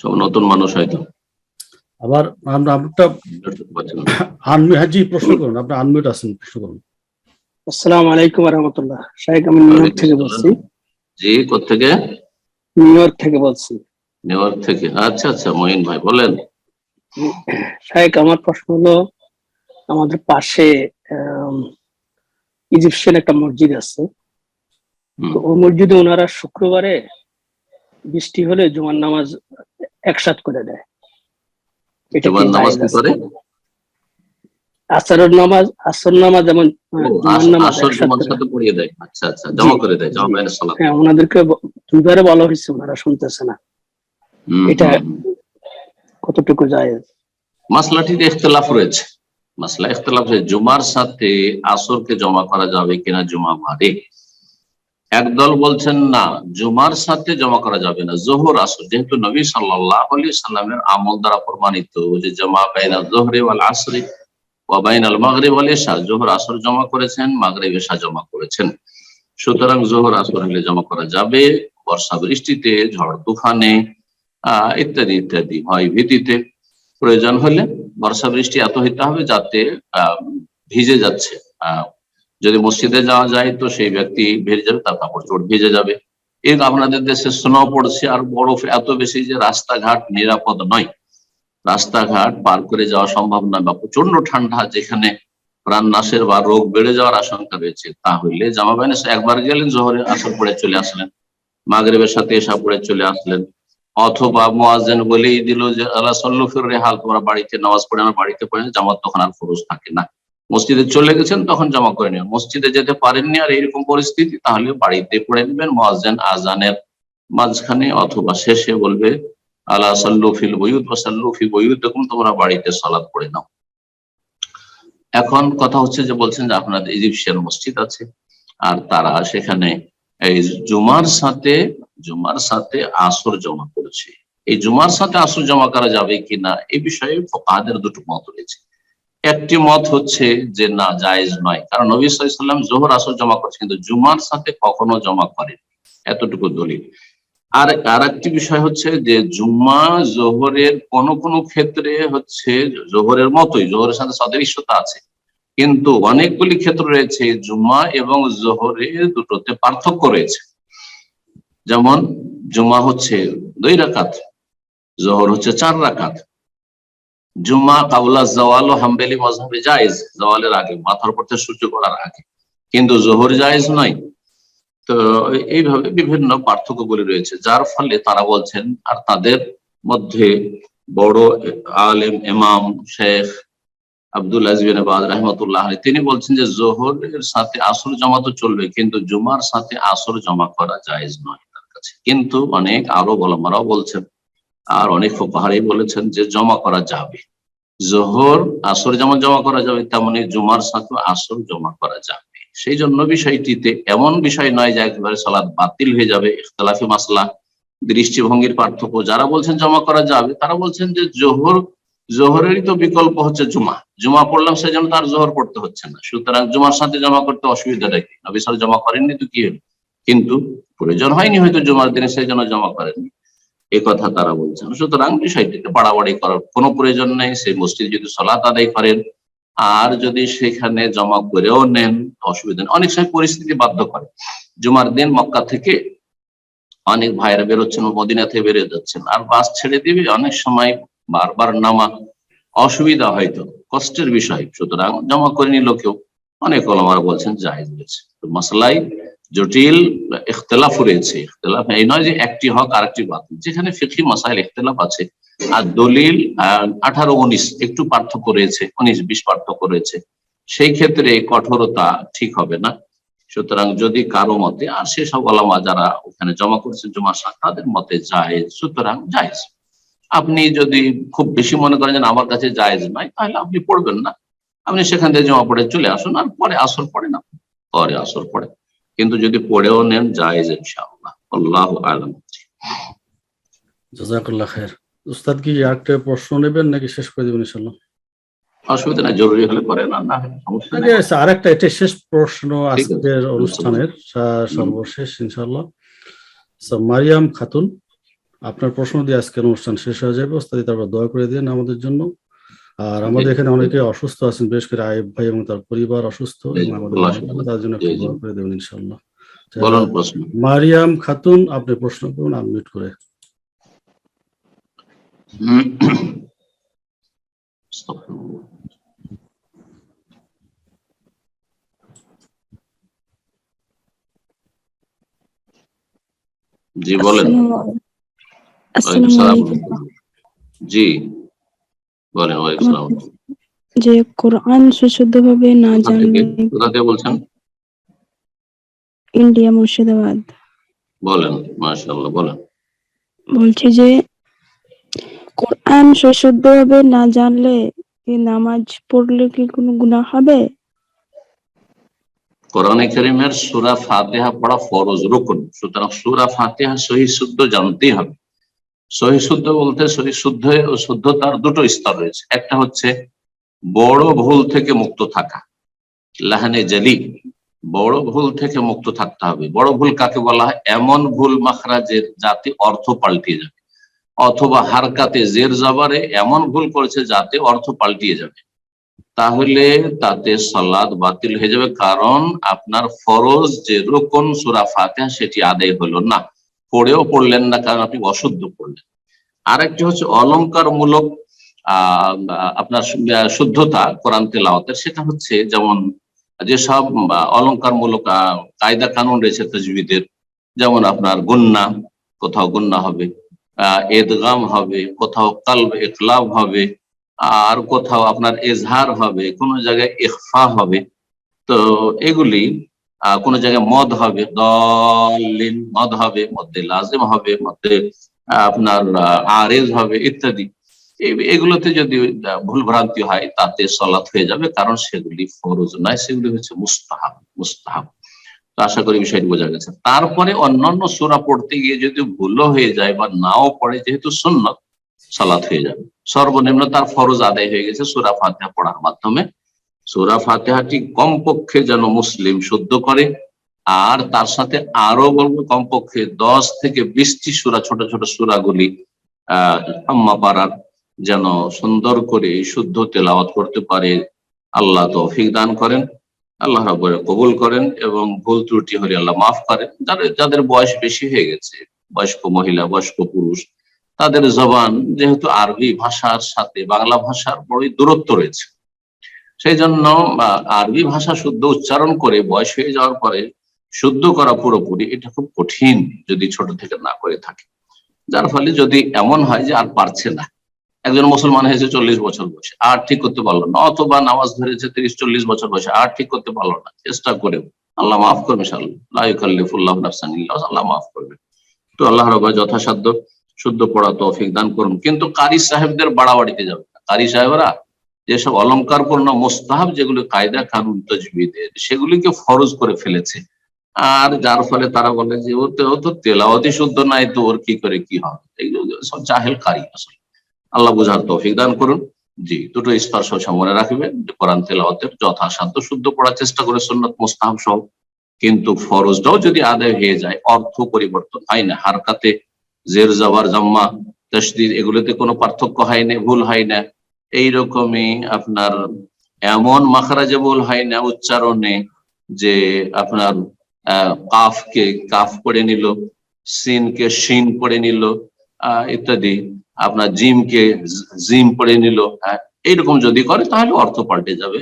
সব নতুন মানুষ হয়তো। আবার জি, প্রশ্ন করুন, আপনি আনমিউট আছেন, প্রশ্ন করুন। আসসালামু আলাইকুম ওয়া রাহমাতুল্লাহ। শাইখ, আমি নিউ ইয়র্ক থেকে বলছি। জি, কোত্থেকে? নিউ ইয়র্ক থেকে বলছি। নিউ ইয়র্ক থেকে, আচ্ছা আচ্ছা, মঈন ভাই বলেন। শাইখ, আমার প্রশ্ন হলো, আমাদের পাশে ইজিপশিয়ান একটা মসজিদ আছে, তো ওই মসজিদে ওনারা শুক্রবারে বৃষ্টি হলে জুমার নামাজ একসাথে করে দেয়। এটা কি নামাজ কি করে? আসর নামাজ যেমন সাথে পড়িয়ে দেয়। আচ্ছা আচ্ছা, জমা করে দেয়, জমা বাইরে সালাত। হ্যাঁ, ওনাদেরকে দুইবারে বলা হয়েছে, ওনারা শুনতেছে না। এটা কতটুকু জায়েজ? মাসলাটিতে ইখতিলাফ রয়েছে, মাসলা ইখতিলাফ রয়েছে। জুমার সাথে আসরকে জমা করা যাবে কিনা জুমা বাদে। একদল বলছেন না, জুমার সাথে জমা করা যাবে না, যোহর আসর, যেহেতু নবী সাল্লাল্লাহু আলাইহি সাল্লামের আমল দ্বারা প্রমাণিত যে জামা বাইনা যোহরি ওয়াল আসরি ওয়া বাইনাল মাগরিব ওয়াল ইশা, যোহর আসর জমা করেছেন, মাগরিব ইশা জমা করেছেন। সুতরাং যোহর আসর হলে জমা করা যাবে। বর্ষা বৃষ্টিতে, ঝড় তুফানে, ইত্যাদি ইত্যাদি ভয় ভীতিতে প্রয়োজন হলে বর্ষা বৃষ্টি এত হইতে হবে যাতে ভিজে যাচ্ছে, যদি মসজিদে যাওয়া যায় তো সেই ব্যক্তি ভিজে যাবে, তার কাপড় চোপড় ভিজে যাবে। এই আপনাদের দেশে স্নো পড়ছে আর বরফ এত বেশি যে রাস্তাঘাট নিরাপদ নয়, রাস্তাঘাট পার করে যাওয়া সম্ভব নয়, বা প্রচন্ড ঠান্ডা যেখানে প্রাণনাশের বা রোগ বেড়ে যাওয়ার আশঙ্কা রয়েছে, তাহলে জামা বাইনে একবার গেলেন, জোহরে আসর পড়ে চলে আসলেন, মাগরিবের সাথে এশা পড়ে চলে আসলেন, অথবা মুয়াজ্জিন বলেই দিল যে আলা সাল্লু ফির রিহাল, তোমরা বাড়িতে নামাজ পড়ে আমার বাড়িতে পড়ে, জামাত তখন আর ফরজ থাকে না। মসজিদে চলে গেছেন তখন জমা করে নেবেন, মসজিদে যেতে পারেননি আর এরকম পরিস্থিতি, তাহলে বাড়িতে পড়ে নেবেন। মুয়াজ্জিন আজানের মাঝখানে অথবা শেষে বলবে আলা সাল্লু ফিল বুয়ুত ওয়া সাল্লু ফি বুয়ুতিকুম, তোমরা বাড়িতে সালাত পড়ে নাও। এখন কথা হচ্ছে যে বলছেন যে আপনাদের ইজিপশিয়ান মসজিদ আছে আর তারা সেখানে এই জুমার সাথে আসর জমা করেছে, এই জুমার সাথে আসর জমা করা যাবে কিনা এই বিষয়ে ফুকাহাদের দুটো মত রয়েছে। একটি মত হচ্ছে যে না, জায়েজ নয়, কারণ নবী সাল্লাল্লাহু আলাইহি ওয়াসাল্লাম যোহর আসর জমা করেছে কিন্তু জুমার সাথে কখনো জমা করেন, এতটুকু দলিল। আর একটি বিষয় হচ্ছে যে জুম্মা জোহরের কোন ক্ষেত্রে হচ্ছে জোহরের মতোই, জোহরের সাথে সাদৃশ্যতা আছে, কিন্তু অনেকগুলি ক্ষেত্র রয়েছে জুম্মা এবং জোহরের দুটোতে পার্থক্য রয়েছে। যেমন জুম্মা হচ্ছে 2 রাকাত, জোহর হচ্ছে 4 রাকাত। জুম্মা কাবলা জাওয়াল ও হাম্বলি মাযহাবে জায়েজ, জাওয়ালের আগে, মাথার উপর থেকে সূর্য ওঠার আগে, কিন্তু জোহর জায়েজ নয়। তো এইভাবে বিভিন্ন পার্থক্যগুলি রয়েছে, যার ফলে তারা বলছেন, আর তাদের মধ্যে বড় আলেম ইমাম শেখ আব্দুল আজিজ বিন বাজ রাহমাতুল্লাহ আলাইহি তিনি বলছেন যে জোহরের সাথে আসর জমা তো চলবে, কিন্তু জুমার সাথে আসর জমা করা জায়েজ নয় তার কাছে। কিন্তু অনেক আরো ওলামারাও বলছেন আর অনেক ফুকাহারাই বলেছেন যে জমা করা যাবে, জোহর আসর যেমন জমা করা যাবে তেমনি জুমার সাথে আসর জমা করা যাবে। সেই জন্য বিষয়টিতে এমন বিষয় নয় যে একেবারে সালাত বাতিল হয়ে যাবে। ইখতিলাফি মাসলা, দৃষ্টিভঙ্গির পার্থক্য। যারা বলছেন জমা করা যাবে তারা বলছেন যে জোহরেরই তো বিকল্প হচ্ছে জুমা পড়লাম সেজন্য তার জোহর পড়তে হচ্ছে না, সুতরাং জুমার সাথে জমা করতে অসুবিধাটা কি? নবী সাল্লাল্লাহু জমা করেননি তো কি হলো, কিন্তু প্রয়োজন হয়নি হয়তো জুমার দিনে, সেই জন্য জমা করেননি, এই কথা তারা বলছেন। সুতরাং বিষয়টিতে বাড়াবাড়ি করার কোনো প্রয়োজন নেই। সেই মসজিদ যদি সালাত আদায় করেন আর যদি সেখানে জমা করেও নেন অসুবিধা নেই। অনেক সময় পরিস্থিতি বাধ্য করে, জুমার দিন মক্কা থেকে অনেক ভাইরা বেরোচ্ছেন, মদিনা থেকে বেরিয়ে যাচ্ছেন, আর বাস ছেড়ে দিবে, অনেক সময় বারবার নামা অসুবিধা, হয়তো কষ্টের বিষয়, সুতরাং জমা করে নিল কেউ। অনেক ওলামারা বলছেন জায়েজ রয়েছে। তো মাসলাই জটিল ইখতিলাফ রয়েছে, ইখতিলাফ এই নয় যে একটি হক আর একটি বাতিল, যেখানে ফিকহি মাসাইল ইখতিলাফ আছে আর দলিল 18-19 একটু পার্থক্য রয়েছে, 19-20 পার্থক্য রয়েছে, সেই ক্ষেত্রে কঠোরতা ঠিক হবে না। সুতরাং যদি কারো মতে, আর সেসব ওলামা যারা ওখানে জমা করেছেন জুমার সাথে তাদের মতে জায়েজ, সুতরাং জায়েজ। আপনি যদি খুব বেশি মনে করেন যে আমার কাছে জায়েজ নয়, তাহলে আপনি পড়বেন না, আপনি সেখান থেকে জমা পড়ে চলে আসুন, আর পরে আসর পড়ে না, পরে আসর পড়ে। কিন্তু যদি পড়েও নেন জায়েজ ইনশাআল্লাহ। আল্লাহু আ'লাম। জাযাকাল্লাহ খায়ের। উস্তাদ কি আরেকটা প্রশ্ন নেবেন নাকি শেষ করে দেবেন ইনশাআল্লাহ? অসুবিধা নাই, জরুরি হলে পরে, না হলে সমস্যা নেই। আরেকটা, এটা শেষ প্রশ্ন আজকের অনুষ্ঠানের, সর্বশেষ ইনশাআল্লাহ। মারিয়াম খাতুন, আপনার প্রশ্ন দিয়ে আজকের অনুষ্ঠান শেষ হয়ে যাবে। ওস্তাদ তারপর দোয়া করে দিন আমাদের জন্য। আর আমাদের এখানে অনেকে অসুস্থ আছেন, বিশেষ করে আয়েব ভাই এবং তার পরিবার অসুস্থ, তার জন্য একটু দোয়া করে দেবেন ইনশাআল্লাহ। মারিয়াম খাতুন, আপনি প্রশ্ন করুন আনমিউট করে। জি বলেন। জি বলেন। যে কোরআন সুশুদ্ধভাবে না জানলে, কোথা থেকে বলছেন? ইন্ডিয়া, মুর্শিদাবাদ। বলেন। মাশাআল্লাহ, বলেন। বলছি যে কোরআন সুশুদ্ধভাবে না জানলে কি নামাজ পড়লে কি কোনো গুনাহ হবে? কোরআনে কারীমের সূরা ফাতিহা পড়া ফরজ, রুকন, সুতরাং সূরা ফাতিহা সহি শুদ্ধ জানতেই হবে। সহি শুদ্ধ বলতে সহি শুদ্ধতার দুটো স্তর রয়েছে। একটা হচ্ছে বড় ভুল থেকে মুক্ত থাকা, লাহানে জালি, বড় ভুল থেকে মুক্ত থাকতে হবে। বড় ভুল কাকে বলা হয়? এমন ভুল মাখরাজের যাতে অর্থ পাল্টিয়ে যাবে, অথবা হারকাতে জের জবরে এমন ভুল করেছে যাতে অর্থ পাল্টিয়ে যাবে, তাহলে তাতে সালাত বাতিল হয়ে যাবে, কারণ আপনার ফরজ যে রুকন সূরা ফাতিহা সেটি আদায় হলো না, পড়েও পড়লেন না, কারণ আপনি অশুদ্ধ পড়লেন। আরেকটি হচ্ছে অলংকারমূলক আপনার শুদ্ধতা কোরআন তেলাওয়াতের, সেটা হচ্ছে যেমন যেসব অলংকারমূলক কায়দা কানুন রয়েছে তাজবিদের, যেমন আপনার গুন্না, কোথাও গুন্না হবে, এদগাম হবে, কোথাও কালব ইকলাব হবে, আর কোথাও আপনার এজহার হবে, কোন জায়গায় ইখফা হবে। তো এগুলি কোন জায়গায় মদ হবে, দলিন মদ হবে, মধ্যে লাজিম হবে, মধ্যে আপনার আরেজ হবে ইত্যাদি। এগুলোতে যদি ভুল ভ্রান্তি হয় তাতে সলাৎ হয়ে যাবে, কারণ সেগুলি ফরজ নয়, সেগুলি হচ্ছে মুস্তাহাব। মুস্তাহাব। তো আশা করি বিষয়টি বোঝা গেছে। তারপরে অন্যান্য সূরা পড়তে গিয়ে যদি ভুলও হয়ে যায় বা নাও পড়ে, যেহেতু সুন্নত, সালাত হয়ে যাবে। সর্বনিম্ন তার ফরজ আদায় হয়ে গেছে সূরা ফাতিহা পড়ার মাধ্যমে। সূরা ফাতিহাটি কমপক্ষে যেন মুসলিম শুদ্ধ করে, আর তার সাথে আরো বলবো কমপক্ষে 10 থেকে 20টি সূরা, ছোট ছোট সূরাগুলি আম্মা পাড়ার, যেন সুন্দর করে শুদ্ধ তেলাওয়াত করতে পারে। আল্লাহ তৌফিক দান করেন, আল্লাহ রাব্বুল কবুল করেন, এবং ভুল ত্রুটি হলে আল্লাহ মাফ করেন। যাদের বয়স বেশি হয়ে গেছে, বয়স্ক মহিলা, বয়স্ক পুরুষ, তাদের জবান যেহেতু আরবি ভাষার সাথে বাংলা ভাষার বড়ই দূরত্ব রয়েছে, সেই জন্য আরবি ভাষা শুদ্ধ উচ্চারণ করে বয়স হয়ে যাওয়ার পরে শুদ্ধ করা পুরোপুরি এটা খুব কঠিন, যদি ছোট থেকে না করে থাকে। যার ফলে যদি এমন হয় যে আর পারছে না, একজন মুসলমান হয়েছে 40 বছর বয়সে, আর ঠিক করতে পারলো না, অথবা নামাজ ধরেছে 30-40 বছর বয়সে, আর ঠিক করতে পারলো না, চেষ্টা করেও আল্লাহ মাফ করবে, লা ইউকাল্লিফুল্লাহু নাফসান ইল্লা উসআহা, আল্লাহ মাফ করবে। তো আল্লাহ রাব্বুল যথাসাধ্য শুদ্ধ পড়া তৌফিক দান করুন। কিন্তু কারি সাহেবদের বাড়াবাড়িতে যাবে না। কারি সাহেবরা যেসব অলংকারপূর্ণ মুস্তাহাব, যেগুলো কায়দা কানুন তাজবিদের, সেগুলিকে ফরজ করে ফেলেছে, আর যার ফলে তারা বলে যে ও তো তেলাওয়াতই শুদ্ধ নাই, তো ওর কি করে কি হবে। এইগুলো সব জাহেল কারি। আসলে আল্লাহ বুঝার তৌফিক দান করুন। জি, দুটো স্পর্শ মনে রাখবেন, কোরআন তেলাওয়াতের যথাসাধ্য শুদ্ধ পড়ার চেষ্টা করে, সুন্নত মুস্তাহাব সহ। কিন্তু ফরজটাও যদি আদায় হয়ে যায়, অর্থ পরিবর্তন হয় না, হারকাতে জের জবর জাম্মা তাসদীদ এগুলোতে কোনো পার্থক্য হয় না, ভুল হয় না। এইরকমই আপনার এমন মাখরাজে ভুল হয় না উচ্চারণে, যে আপনার কাফকে কাফ পড়ে নিল, সিনকে শিন পড়ে নিল, ইত্যাদি, আপনার জিমকে জিম পড়ে নিল। এইরকম যদি করে তাহলে অর্থ পাল্টে যাবে,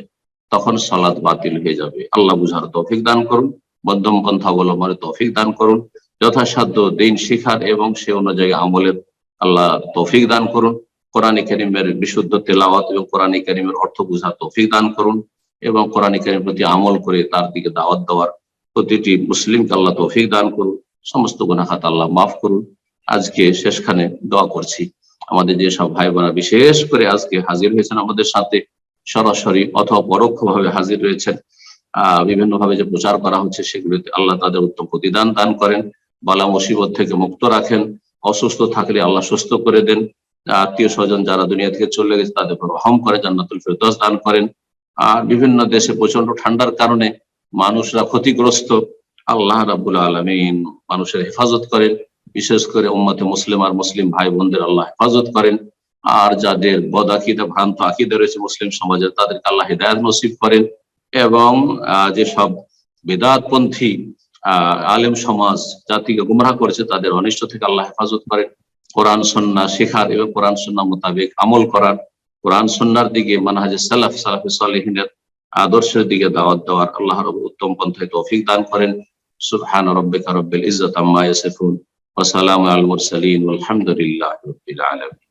তখন সালাত বাতিল হয়ে যাবে। আল্লাহ বুঝার তৌফিক দান করুন, মধ্যম পন্থা অবলম্বনের তৌফিক দান করুন, যথাসাধ্য দিন শিখার এবং সে অনুযায়ী আমলের আল্লাহ তৌফিক দান করুন। কোরআন কারীমের বিশুদ্ধ তেলাওয়াত এবং কোরআন কারীমের অর্থ বুঝার তৌফিক দান করুন, এবং কোরআন কারীমের প্রতি আমল করে তার দিকে দাওয়াত দেওয়ার প্রতিটি মুসলিমকে আল্লাহ তৌফিক দান করুন। সমস্ত গুনাহ খাতা আল্লাহ মাফ করুন। আজকে শেষখানে দোয়া করছি, আমাদের যেসব ভাই বোনেরা বিশেষ করে আজকে হাজির হয়েছেন আমাদের সাথে, সরাসরি অথবা পরোক্ষভাবে হাজির রয়েছেন, বিভিন্ন ভাবে যে প্রচার করা হচ্ছে সেগুলিতে আল্লাহ তাদের উত্তম প্রতিদান দান করেন, বালা মুসিবত থেকে মুক্ত রাখেন, অসুস্থ থাকলে আল্লাহ সুস্থ করে দেন, আত্মীয় স্বজন যারা দুনিয়া থেকে চলে গেছে তাদের উপর রহম করে জান্নাতুল ফেরদৌস দান করেন। আর বিভিন্ন দেশে প্রচন্ড ঠান্ডার কারণে মানুষরা ক্ষতিগ্রস্ত, আল্লাহ রাব্বুল আলামিন মানুষের হেফাজত করেন, বিশেষ করে উম্মতে মুসলিম আর মুসলিম ভাই বোনদের আল্লাহ হেফাজত করেন। আর যাদের বদ আকিদা, ভ্রান্ত আকিদা রয়েছে মুসলিম সমাজের, তাদেরকে আল্লাহ হিদায়াত নসিব করেন, এবং যেসব বেদাতপন্থী আলেম সমাজ জাতিকে গুমরাহ করেছে তাদের অনিষ্ট থেকে আল্লাহ হেফাজত করেন। কোরআন সুন্নাহ শেখার এবং কোরআন সুন্নাহ মোতাবেক আমল করার, কোরআন সুন্নাহর দিকে মানহাজে সালাফে সালেহিনের আদর্শের দিকে দাওয়াত দেওয়ার আল্লাহ রাব্বুল উত্তম পন্থায় তৌফিক দান করেন। সুবহান রাব্বিকা রাব্বিল ইজ্জাতি আম্মা ইয়াসিফুন ওয়া সালামুন আলাল মুরসালিন ওয়ালহামদুলিল্লাহি রাব্বিল আলামিন।